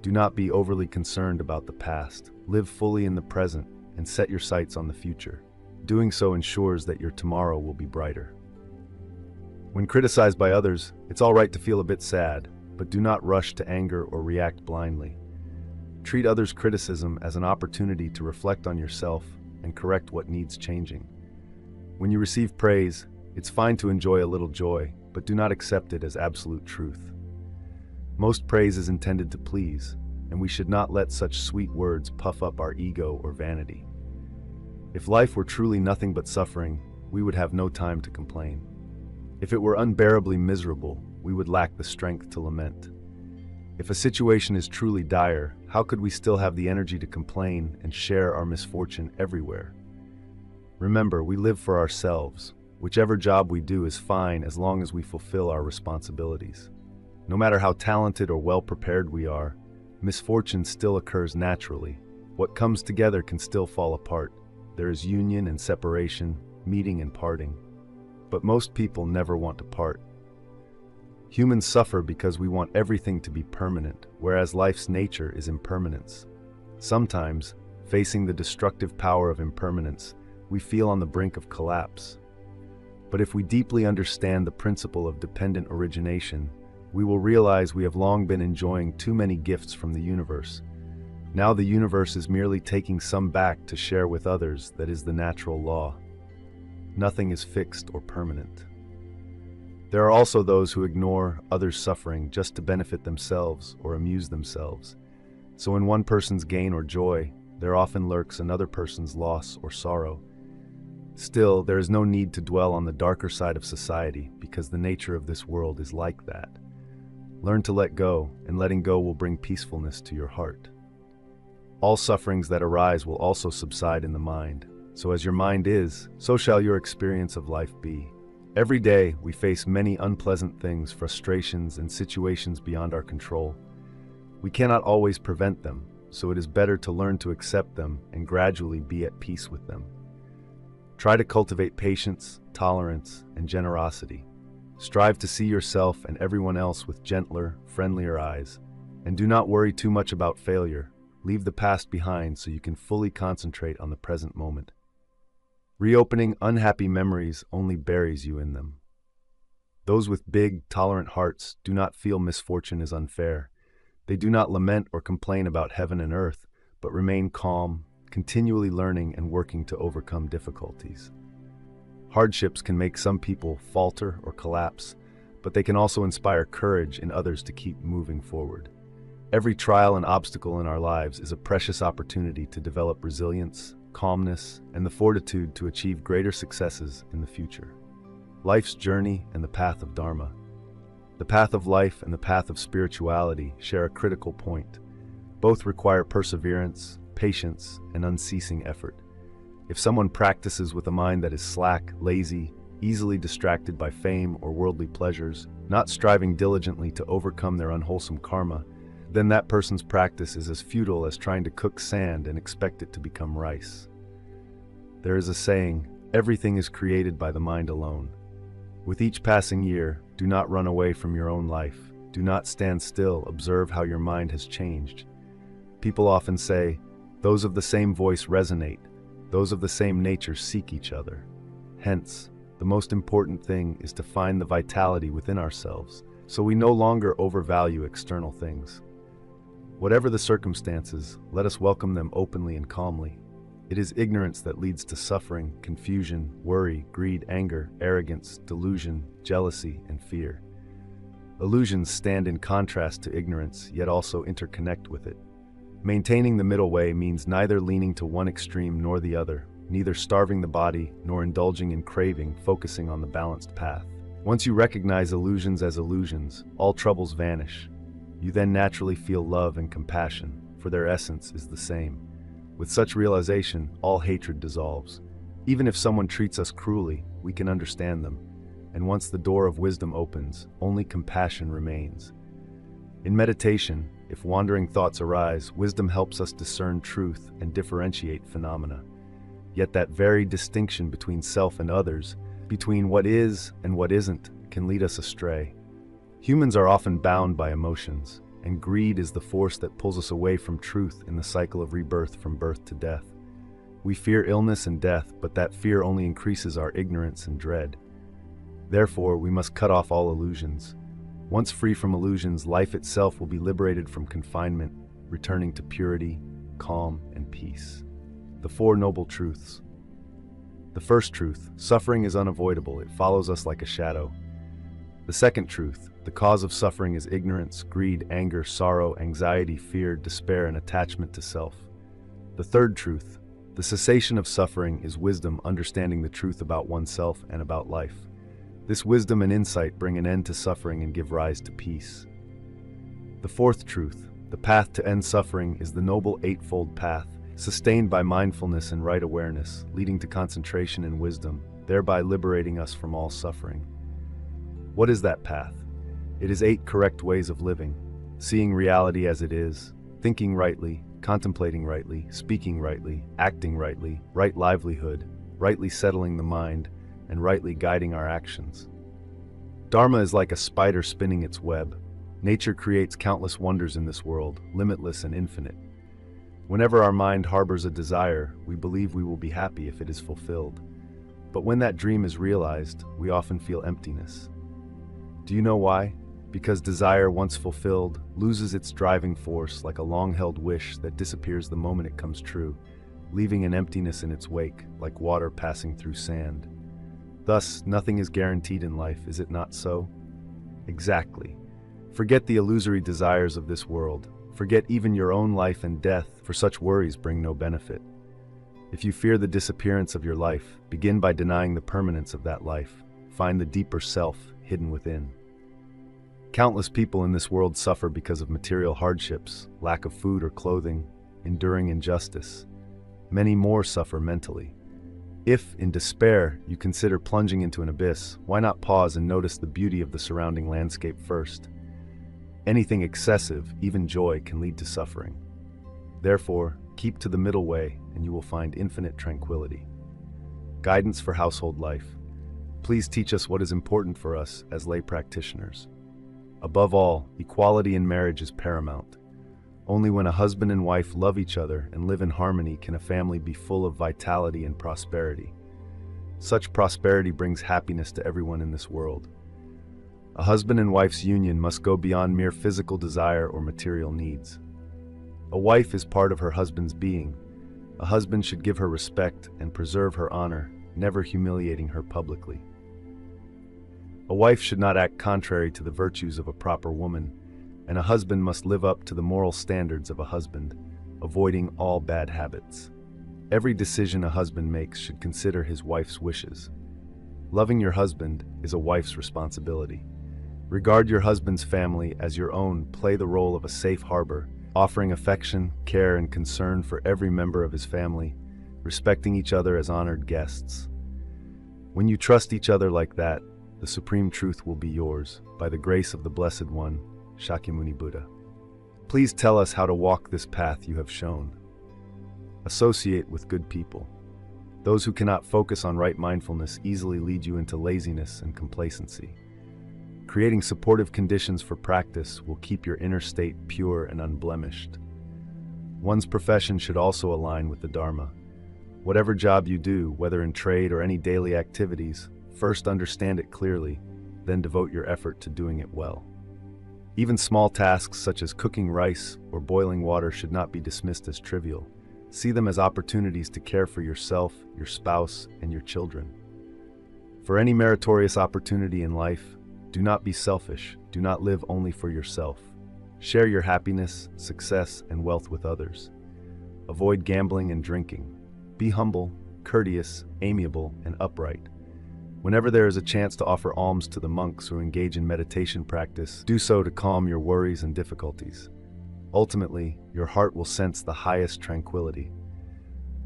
Do not be overly concerned about the past. Live fully in the present and set your sights on the future. Doing so ensures that your tomorrow will be brighter. When criticized by others, it's all right to feel a bit sad, but do not rush to anger or react blindly. Treat others' criticism as an opportunity to reflect on yourself and correct what needs changing. When you receive praise, it's fine to enjoy a little joy, but do not accept it as absolute truth. Most praise is intended to please, and we should not let such sweet words puff up our ego or vanity. If life were truly nothing but suffering, we would have no time to complain. If it were unbearably miserable, we would lack the strength to lament. If a situation is truly dire, how could we still have the energy to complain and share our misfortune everywhere? Remember, we live for ourselves. Whichever job we do is fine as long as we fulfill our responsibilities. No matter how talented or well-prepared we are, misfortune still occurs naturally. What comes together can still fall apart. There is union and separation, meeting and parting. But most people never want to part. Humans suffer because we want everything to be permanent, whereas life's nature is impermanence. Sometimes, facing the destructive power of impermanence, we feel on the brink of collapse. But if we deeply understand the principle of dependent origination, we will realize we have long been enjoying too many gifts from the universe. Now the universe is merely taking some back to share with others. That is the natural law. Nothing is fixed or permanent. There are also those who ignore others' suffering just to benefit themselves or amuse themselves. So in one person's gain or joy, there often lurks another person's loss or sorrow. Still, there is no need to dwell on the darker side of society because the nature of this world is like that. Learn to let go, and letting go will bring peacefulness to your heart. All sufferings that arise will also subside in the mind. So as your mind is, so shall your experience of life be. Every day, we face many unpleasant things, frustrations, and situations beyond our control. We cannot always prevent them, so it is better to learn to accept them and gradually be at peace with them. Try to cultivate patience, tolerance, and generosity. Strive to see yourself and everyone else with gentler, friendlier eyes. And do not worry too much about failure. Leave the past behind so you can fully concentrate on the present moment. Reopening unhappy memories only buries you in them. Those with big, tolerant hearts do not feel misfortune is unfair. They do not lament or complain about heaven and earth, but remain calm, continually learning and working to overcome difficulties. Hardships can make some people falter or collapse, but they can also inspire courage in others to keep moving forward. Every trial and obstacle in our lives is a precious opportunity to develop resilience, calmness, and the fortitude to achieve greater successes in the future. Life's journey and the path of Dharma. The path of life and the path of spirituality share a critical point. Both require perseverance, patience, and unceasing effort. If someone practices with a mind that is slack, lazy, easily distracted by fame or worldly pleasures, not striving diligently to overcome their unwholesome karma, then that person's practice is as futile as trying to cook sand and expect it to become rice. There is a saying, everything is created by the mind alone. With each passing year, do not run away from your own life. Do not stand still, observe how your mind has changed. People often say, those of the same voice resonate, those of the same nature seek each other. Hence, the most important thing is to find the vitality within ourselves, so we no longer overvalue external things. Whatever the circumstances, let us welcome them openly and calmly. It is ignorance that leads to suffering, confusion, worry, greed, anger, arrogance, delusion, jealousy, and fear. Illusions stand in contrast to ignorance, yet also interconnect with it. Maintaining the middle way means neither leaning to one extreme nor the other, neither starving the body nor indulging in craving, focusing on the balanced path. Once you recognize illusions as illusions, all troubles vanish. You then naturally feel love and compassion, for their essence is the same. With such realization, all hatred dissolves. Even if someone treats us cruelly, we can understand them. And once the door of wisdom opens, only compassion remains. In meditation, if wandering thoughts arise, wisdom helps us discern truth and differentiate phenomena. Yet that very distinction between self and others, between what is and what isn't, can lead us astray. Humans are often bound by emotions, and greed is the force that pulls us away from truth in the cycle of rebirth from birth to death. We fear illness and death, but that fear only increases our ignorance and dread. Therefore, we must cut off all illusions. Once free from illusions, life itself will be liberated from confinement, returning to purity, calm, and peace. The Four Noble Truths. The first truth, suffering is unavoidable, it follows us like a shadow. The second truth, the cause of suffering is ignorance, greed, anger, sorrow, anxiety, fear, despair, and attachment to self. The third truth, the cessation of suffering is wisdom, understanding the truth about oneself and about life. This wisdom and insight bring an end to suffering and give rise to peace. The fourth truth, the path to end suffering is the Noble Eightfold Path. sustained by mindfulness and right awareness, leading to concentration and wisdom, thereby liberating us from all suffering. What is that path? It is 8 correct ways of living: seeing reality as it is, thinking rightly, contemplating rightly, speaking rightly, acting rightly, right livelihood, rightly settling the mind, and rightly guiding our actions. Dharma is like a spider spinning its web. Nature creates countless wonders in this world, limitless and infinite. Whenever our mind harbors a desire, we believe we will be happy if it is fulfilled. But when that dream is realized, we often feel emptiness. Do you know why? Because desire, once fulfilled, loses its driving force like a long-held wish that disappears the moment it comes true, leaving an emptiness in its wake, like water passing through sand. Thus, nothing is guaranteed in life, is it not so? Exactly. Forget the illusory desires of this world. Forget even your own life and death, for such worries bring no benefit. If you fear the disappearance of your life, begin by denying the permanence of that life. Find the deeper self hidden within. Countless people in this world suffer because of material hardships, lack of food or clothing, enduring injustice. Many more suffer mentally. If, in despair, you consider plunging into an abyss, why not pause and notice the beauty of the surrounding landscape first? Anything excessive, even joy, can lead to suffering. Therefore, keep to the middle way and you will find infinite tranquility. Guidance for household life. Please teach us what is important for us as lay practitioners. Above all, equality in marriage is paramount. Only when a husband and wife love each other and live in harmony can a family be full of vitality and prosperity. Such prosperity brings happiness to everyone in this world. A husband and wife's union must go beyond mere physical desire or material needs. A wife is part of her husband's being. A husband should give her respect and preserve her honor, never humiliating her publicly. A wife should not act contrary to the virtues of a proper woman, and a husband must live up to the moral standards of a husband, avoiding all bad habits. Every decision a husband makes should consider his wife's wishes. Loving your husband is a wife's responsibility. Regard your husband's family as your own. Play the role of a safe harbor, offering affection, care, and concern for every member of his family, respecting each other as honored guests. When you trust each other like that, the supreme truth will be yours, by the grace of the Blessed One, Shakyamuni Buddha. Please tell us how to walk this path you have shown. Associate with good people. Those who cannot focus on right mindfulness easily lead you into laziness and complacency. Creating supportive conditions for practice will keep your inner state pure and unblemished. One's profession should also align with the Dharma. Whatever job you do, whether in trade or any daily activities, first understand it clearly, then devote your effort to doing it well. Even small tasks such as cooking rice or boiling water should not be dismissed as trivial. See them as opportunities to care for yourself, your spouse, and your children. For any meritorious opportunity in life, do not be selfish. Do not live only for yourself. Share your happiness, success, and wealth with others. Avoid gambling and drinking. Be humble, courteous, amiable, and upright. Whenever there is a chance to offer alms to the monks who engage in meditation practice, do so to calm your worries and difficulties. Ultimately, your heart will sense the highest tranquility.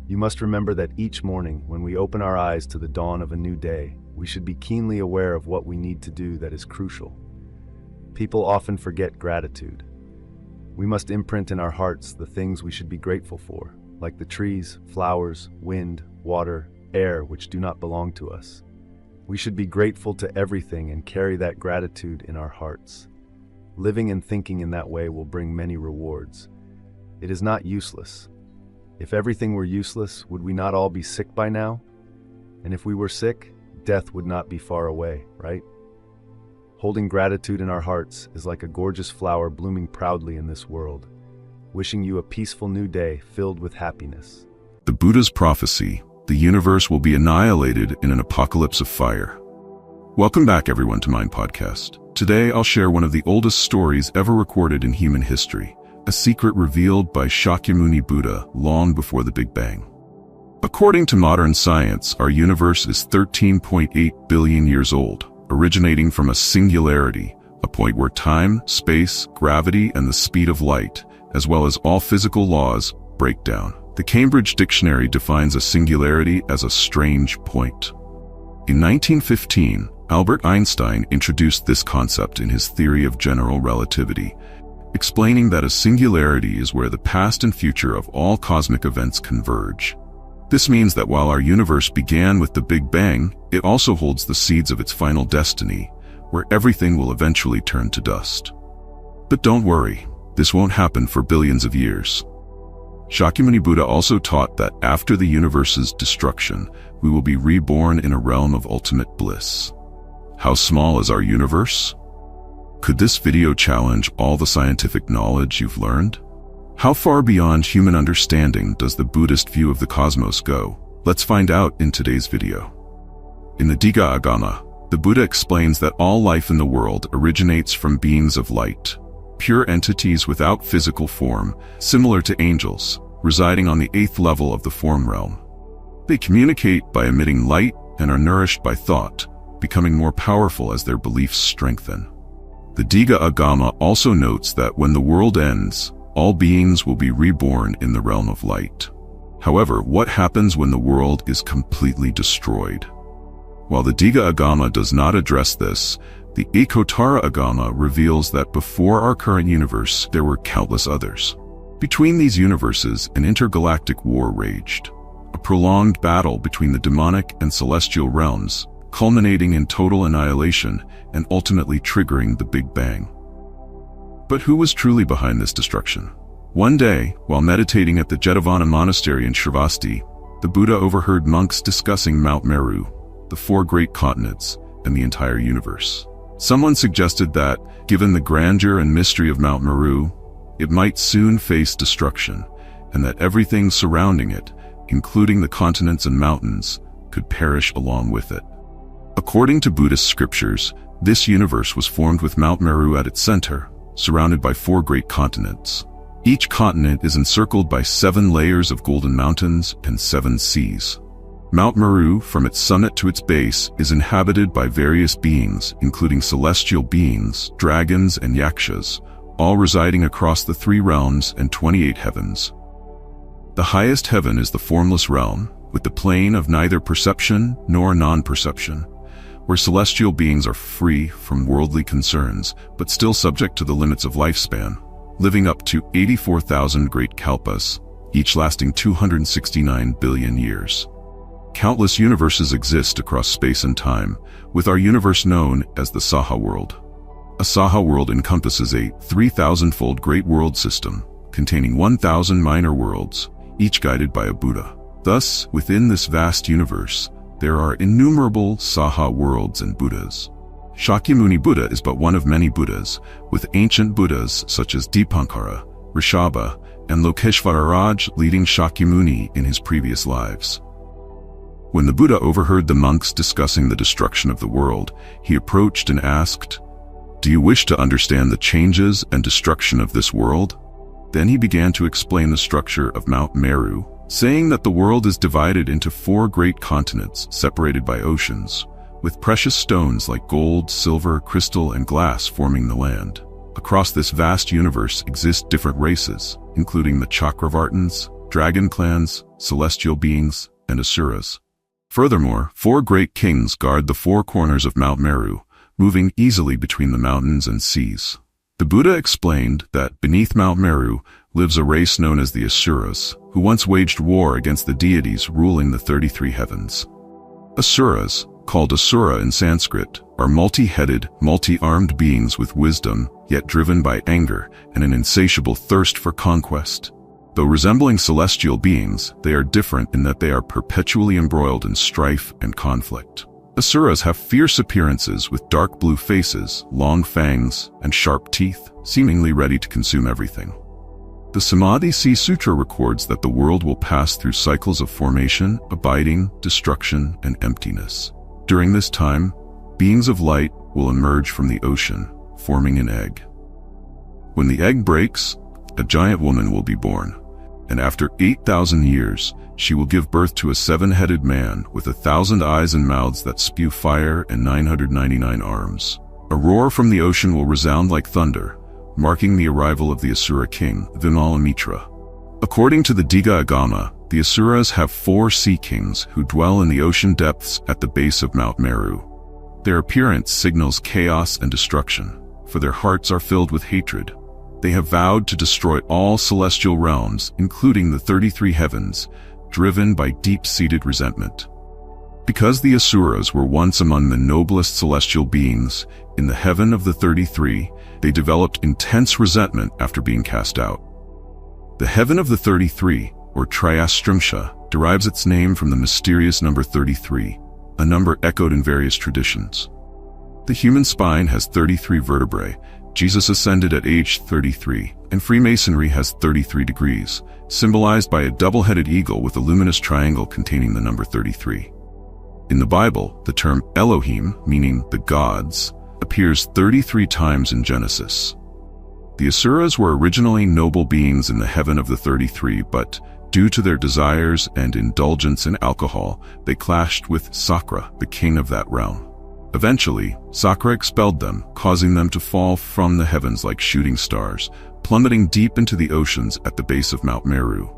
You must remember that each morning, when we open our eyes to the dawn of a new day, we should be keenly aware of what we need to do that is crucial. People often forget gratitude. We must imprint in our hearts the things we should be grateful for, like the trees, flowers, wind, water, air, which do not belong to us. We should be grateful to everything and carry that gratitude in our hearts. Living and thinking in that way will bring many rewards. It is not useless. If everything were useless, would we not all be sick by now? And if we were sick, death would not be far away, right? Holding gratitude in our hearts is like a gorgeous flower blooming proudly in this world. Wishing you a peaceful new day filled with happiness. The Buddha's prophecy: the universe will be annihilated in an apocalypse of fire. Welcome back, everyone, to Mind Podcast. Today, I'll share one of the oldest stories ever recorded in human history, a secret revealed by Shakyamuni Buddha long before the Big Bang. According to modern science, our universe is 13.8 billion years old, originating from a singularity, a point where time, space, gravity, and the speed of light, as well as all physical laws, break down. The Cambridge Dictionary defines a singularity as a strange point. In 1915, Albert Einstein introduced this concept in his theory of general relativity, explaining that a singularity is where the past and future of all cosmic events converge. This means that while our universe began with the Big Bang, it also holds the seeds of its final destiny, where everything will eventually turn to dust. But don't worry, this won't happen for billions of years. Shakyamuni Buddha also taught that after the universe's destruction, we will be reborn in a realm of ultimate bliss. How small is our universe? Could this video challenge all the scientific knowledge you've learned? How far beyond human understanding does the Buddhist view of the cosmos go? Let's find out in today's video. In the Digha Agama, the Buddha explains that all life in the world originates from beings of light, pure entities without physical form, similar to angels, residing on the 8th level of the form realm. They communicate by emitting light and are nourished by thought, becoming more powerful as their beliefs strengthen. The Digha Agama also notes that when the world ends, all beings will be reborn in the realm of light. However, what happens when the world is completely destroyed? While the Digha Agama does not address this, the Ekottara Agama reveals that before our current universe, there were countless others. Between these universes, an intergalactic war raged, a prolonged battle between the demonic and celestial realms, culminating in total annihilation and ultimately triggering the Big Bang. But who was truly behind this destruction? One day, while meditating at the Jetavana monastery in Shravasti, the Buddha overheard monks discussing Mount Meru, the 4 great continents, and the entire universe. Someone suggested that, given the grandeur and mystery of Mount Meru, it might soon face destruction, and that everything surrounding it, including the continents and mountains, could perish along with it. According to Buddhist scriptures, this universe was formed with Mount Meru at its center, surrounded by 4 great continents. Each continent is encircled by 7 layers of golden mountains and 7 seas. Mount Meru, from its summit to its base, is inhabited by various beings, including celestial beings, dragons, and yakshas, all residing across the 3 realms and 28 heavens. The highest heaven is the formless realm, with the plane of neither perception nor non-perception, where celestial beings are free from worldly concerns, but still subject to the limits of lifespan, living up to 84,000 great kalpas, each lasting 269 billion years. Countless universes exist across space and time, with our universe known as the Saha world. A Saha world encompasses a 3,000-fold great world system, containing 1,000 minor worlds, each guided by a Buddha. Thus, within this vast universe, there are innumerable Saha worlds and Buddhas. Shakyamuni Buddha is but one of many Buddhas, with ancient Buddhas such as Dipankara, Rishabha, and Lokeshvararaj leading Shakyamuni in his previous lives. When the Buddha overheard the monks discussing the destruction of the world, he approached and asked, "Do you wish to understand the changes and destruction of this world?" Then he began to explain the structure of Mount Meru, saying that the world is divided into 4 great continents separated by oceans, with precious stones like gold, silver, crystal, and glass forming the land. Across this vast universe exist different races, including the Chakravartins, dragon clans, celestial beings, and asuras. Furthermore, 4 great kings guard the 4 corners of Mount Meru, moving easily between the mountains and seas. The Buddha explained that beneath Mount Meru lives a race known as the Asuras, who once waged war against the deities ruling the 33 heavens. Asuras, called Asura in Sanskrit, are multi-headed, multi-armed beings with wisdom, yet driven by anger and an insatiable thirst for conquest. Though resembling celestial beings, they are different in that they are perpetually embroiled in strife and conflict. Asuras have fierce appearances with dark blue faces, long fangs, and sharp teeth, seemingly ready to consume everything. The Samadhi Sea Sutra records that the world will pass through cycles of formation, abiding, destruction, and emptiness. During this time, beings of light will emerge from the ocean, forming an egg. When the egg breaks, a giant woman will be born, and after 8,000 years, she will give birth to a 7-headed man with 1,000 eyes and mouths that spew fire and 999 arms. A roar from the ocean will resound like thunder, marking the arrival of the Asura king, Vimalamitra. A According to the Digha Agama, the Asuras have 4 sea kings who dwell in the ocean depths at the base of Mount Meru. Their appearance signals chaos and destruction, for their hearts are filled with hatred. They have vowed to destroy all celestial realms, including the 33 heavens, driven by deep-seated resentment. Because the Asuras were once among the noblest celestial beings in the heaven of the 33, they developed intense resentment after being cast out. The heaven of the 33, or Triastrimsha, derives its name from the mysterious number 33, a number echoed in various traditions. The human spine has 33 vertebrae, Jesus ascended at age 33, and Freemasonry has 33 degrees, symbolized by a double-headed eagle with a luminous triangle containing the number 33. In the Bible, the term Elohim, meaning the gods, appears 33 times in Genesis. The Asuras were originally noble beings in the heaven of the 33, but due to their desires and indulgence in alcohol, they clashed with Sakra, the king of that realm. Eventually, Sakra expelled them, causing them to fall from the heavens like shooting stars, plummeting deep into the oceans at the base of Mount Meru.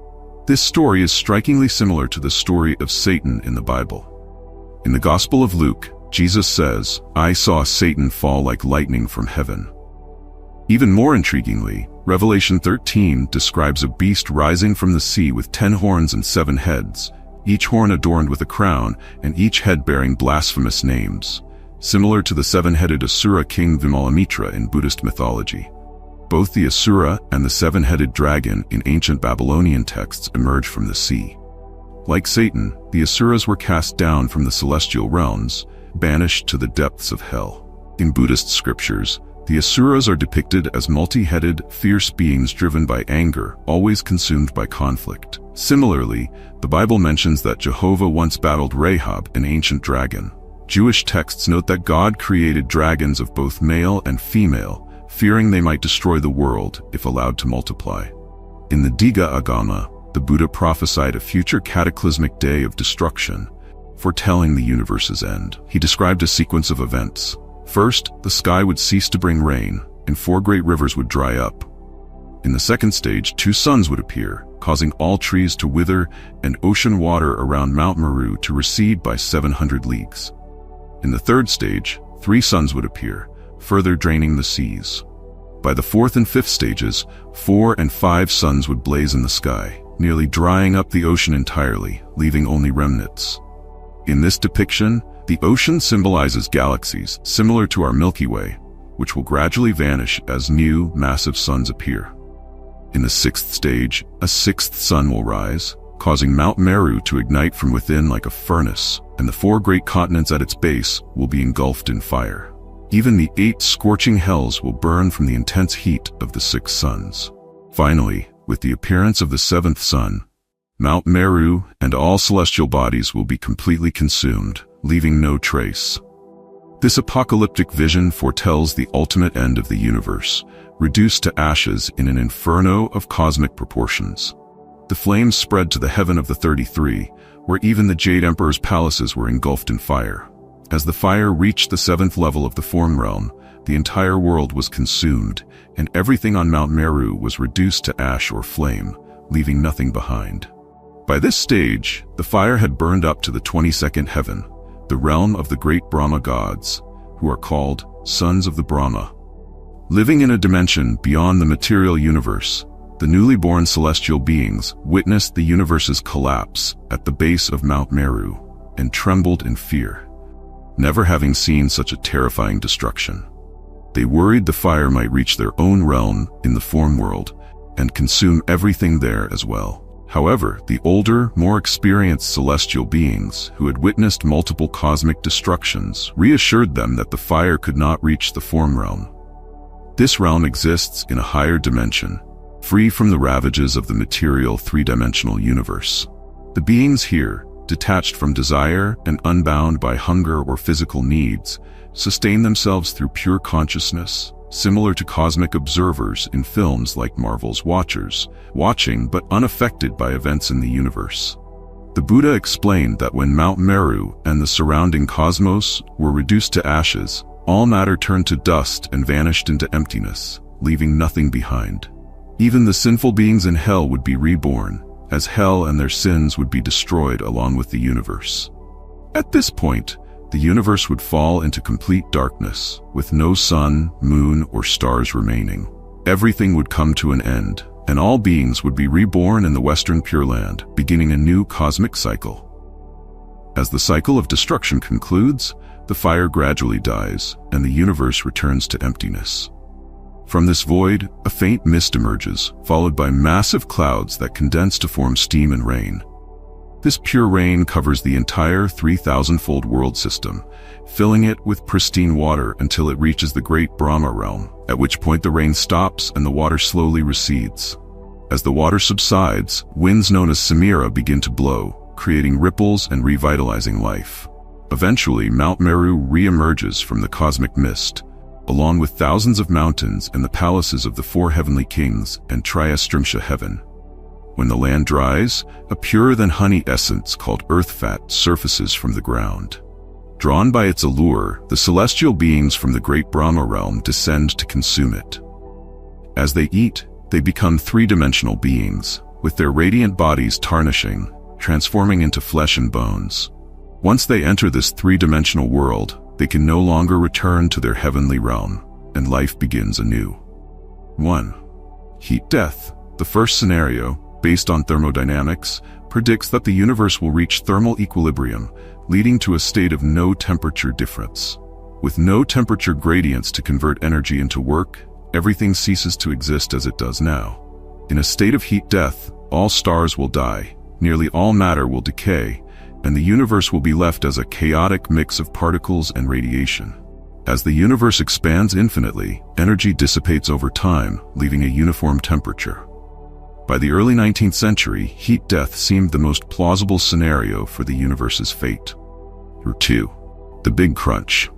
This story is strikingly similar to the story of Satan in the Bible. In the Gospel of Luke, Jesus says, "I saw Satan fall like lightning from heaven." Even more intriguingly, Revelation 13 describes a beast rising from the sea with 10 horns and 7 heads, each horn adorned with a crown, and each head bearing blasphemous names, similar to the 7-headed Asura king Vimalamitra in Buddhist mythology. Both the Asura and the 7-headed dragon in ancient Babylonian texts emerge from the sea. Like Satan, the Asuras were cast down from the celestial realms, banished to the depths of hell. In Buddhist scriptures, the Asuras are depicted as multi-headed, fierce beings driven by anger, always consumed by conflict. Similarly, the Bible mentions that Jehovah once battled Rahab, an ancient dragon. Jewish texts note that God created dragons of both male and female, fearing they might destroy the world if allowed to multiply. In the Digha Agama, the Buddha prophesied a future cataclysmic day of destruction, foretelling the universe's end. He described a sequence of events. First, the sky would cease to bring rain, and 4 great rivers would dry up. In the second stage, 2 suns would appear, causing all trees to wither and ocean water around Mount Meru to recede by 700 leagues. In the third stage, 3 suns would appear, further draining the seas. By the 4th and 5th stages, 4 and 5 suns would blaze in the sky, nearly drying up the ocean entirely, leaving only remnants. In this depiction, the ocean symbolizes galaxies similar to our Milky Way, which will gradually vanish as new, massive suns appear. In the 6th stage, a 6th sun will rise, causing Mount Meru to ignite from within like a furnace, and the 4 great continents at its base will be engulfed in fire. Even the 8 scorching hells will burn from the intense heat of the 6 suns. Finally, with the appearance of the 7th sun, Mount Meru and all celestial bodies will be completely consumed, leaving no trace. This apocalyptic vision foretells the ultimate end of the universe, reduced to ashes in an inferno of cosmic proportions. The flames spread to the heaven of the 33, where even the Jade Emperor's palaces were engulfed in fire. As the fire reached the 7th level of the form realm, the entire world was consumed, and everything on Mount Meru was reduced to ash or flame, leaving nothing behind. By this stage, the fire had burned up to the 22nd heaven, the realm of the great Brahma gods, who are called sons of the Brahma. Living in a dimension beyond the material universe, the newly born celestial beings witnessed the universe's collapse at the base of Mount Meru and trembled in fear, never having seen such a terrifying destruction. They worried the fire might reach their own realm in the form world and consume everything there as well. However, the older, more experienced celestial beings who had witnessed multiple cosmic destructions reassured them that the fire could not reach the form realm. This realm exists in a higher dimension, free from the ravages of the material 3-dimensional universe. The beings here, detached from desire and unbound by hunger or physical needs, sustain themselves through pure consciousness, similar to cosmic observers in films like Marvel's Watchers, watching but unaffected by events in the universe. The Buddha explained that when Mount Meru and the surrounding cosmos were reduced to ashes, all matter turned to dust and vanished into emptiness, leaving nothing behind. Even the sinful beings in hell would be reborn, as hell and their sins would be destroyed along with the universe. At this point, the universe would fall into complete darkness, with no sun, moon, or stars remaining. Everything would come to an end, and all beings would be reborn in the Western Pure Land, beginning a new cosmic cycle. As the cycle of destruction concludes, the fire gradually dies, and the universe returns to emptiness. From this void, a faint mist emerges, followed by massive clouds that condense to form steam and rain. This pure rain covers the entire 3,000-fold world system, filling it with pristine water until it reaches the great Brahma realm, at which point the rain stops and the water slowly recedes. As the water subsides, winds known as Samira begin to blow, creating ripples and revitalizing life. Eventually, Mount Meru re-emerges from the cosmic mist, along with thousands of mountains and the palaces of the four heavenly kings and Triastrimsha heaven. When the land dries, a purer-than-honey essence called earth fat surfaces from the ground. Drawn by its allure, the celestial beings from the great Brahma realm descend to consume it. As they eat, they become three-dimensional beings, with their radiant bodies tarnishing, transforming into flesh and bones. Once they enter this three-dimensional world, they can no longer return to their heavenly realm, and life begins anew. 1. Heat death. The first scenario, based on thermodynamics, predicts that the universe will reach thermal equilibrium, leading to a state of no temperature difference. With no temperature gradients to convert energy into work, everything ceases to exist as it does now. In a state of heat death, all stars will die, nearly all matter will decay, and the universe will be left as a chaotic mix of particles and radiation. As the universe expands infinitely, energy dissipates over time, leaving a uniform temperature. By the early 19th century, heat death seemed the most plausible scenario for the universe's fate. 2. The Big Crunch.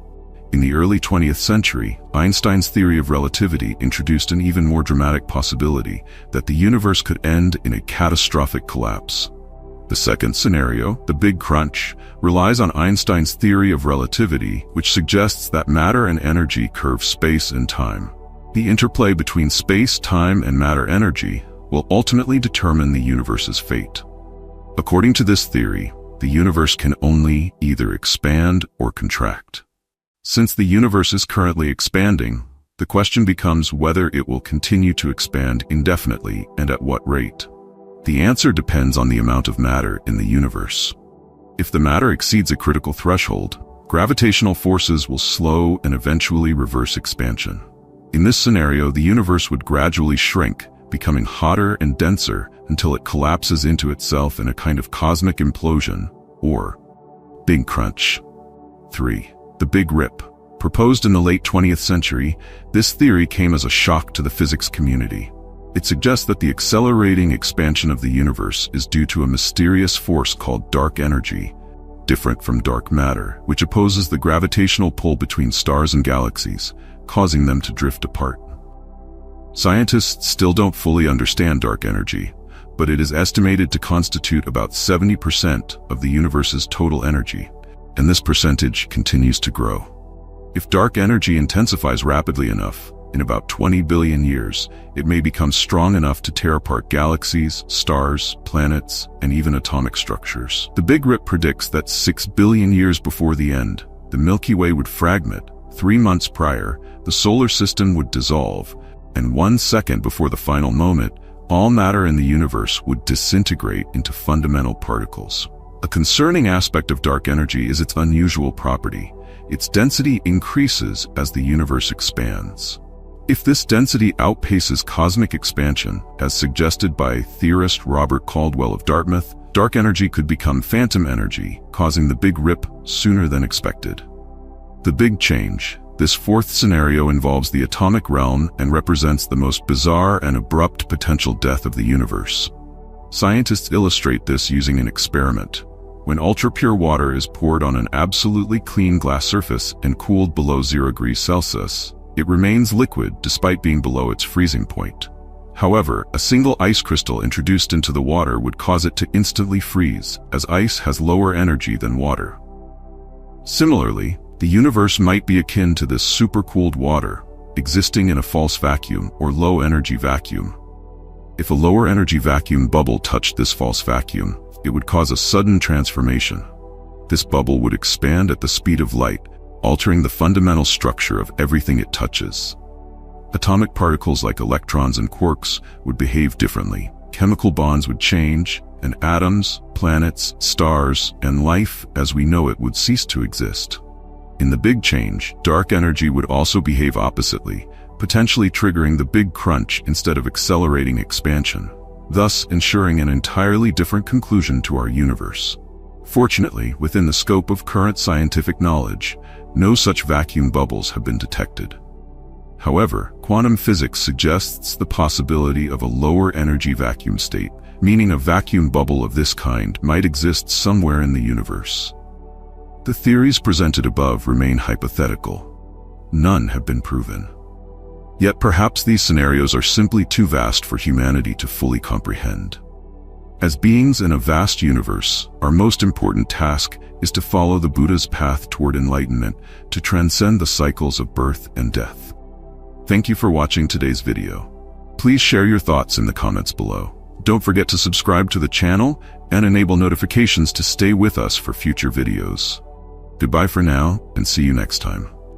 In the early 20th century, Einstein's theory of relativity introduced an even more dramatic possibility that the universe could end in a catastrophic collapse. The second scenario, the Big Crunch, relies on Einstein's theory of relativity, which suggests that matter and energy curve space and time. The interplay between space, time, and matter-energy will ultimately determine the universe's fate. According to this theory, the universe can only either expand or contract. Since the universe is currently expanding, the question becomes whether it will continue to expand indefinitely and at what rate. The answer depends on the amount of matter in the universe. If the matter exceeds a critical threshold, gravitational forces will slow and eventually reverse expansion. In this scenario, the universe would gradually shrink, becoming hotter and denser until it collapses into itself in a kind of cosmic implosion, or Big Crunch. 3. The Big Rip. Proposed in the late 20th century, this theory came as a shock to the physics community. It suggests that the accelerating expansion of the universe is due to a mysterious force called dark energy, different from dark matter, which opposes the gravitational pull between stars and galaxies, causing them to drift apart. Scientists still don't fully understand dark energy, but it is estimated to constitute about 70% of the universe's total energy, and this percentage continues to grow. If dark energy intensifies rapidly enough, in about 20 billion years, it may become strong enough to tear apart galaxies, stars, planets, and even atomic structures. The Big Rip predicts that 6 billion years before the end, the Milky Way would fragment. 3 months prior, the solar system would dissolve, and 1 second before the final moment, all matter in the universe would disintegrate into fundamental particles. A concerning aspect of dark energy is its unusual property. Its density increases as the universe expands. If this density outpaces cosmic expansion, as suggested by theorist Robert Caldwell of Dartmouth, dark energy could become phantom energy, causing the Big Rip sooner than expected. The Big Change. This fourth scenario involves the atomic realm and represents the most bizarre and abrupt potential death of the universe. Scientists illustrate this using an experiment. When ultra-pure water is poured on an absolutely clean glass surface and cooled below 0 degrees Celsius, it remains liquid despite being below its freezing point. However, a single ice crystal introduced into the water would cause it to instantly freeze, as ice has lower energy than water. Similarly, the universe might be akin to this supercooled water, existing in a false vacuum or low-energy vacuum. If a lower energy vacuum bubble touched this false vacuum, it would cause a sudden transformation. This bubble would expand at the speed of light, altering the fundamental structure of everything it touches. Atomic particles like electrons and quarks would behave differently. Chemical bonds would change, and atoms, planets, stars, and life as we know it would cease to exist. In the Big Change, dark energy would also behave oppositely, potentially triggering the Big Crunch instead of accelerating expansion, thus ensuring an entirely different conclusion to our universe. Fortunately, within the scope of current scientific knowledge, no such vacuum bubbles have been detected. However, quantum physics suggests the possibility of a lower energy vacuum state, meaning a vacuum bubble of this kind might exist somewhere in the universe. The theories presented above remain hypothetical. None have been proven. Yet perhaps these scenarios are simply too vast for humanity to fully comprehend. As beings in a vast universe, our most important task is to follow the Buddha's path toward enlightenment, to transcend the cycles of birth and death. Thank you for watching today's video. Please share your thoughts in the comments below. Don't forget to subscribe to the channel and enable notifications to stay with us for future videos. Goodbye for now, and see you next time.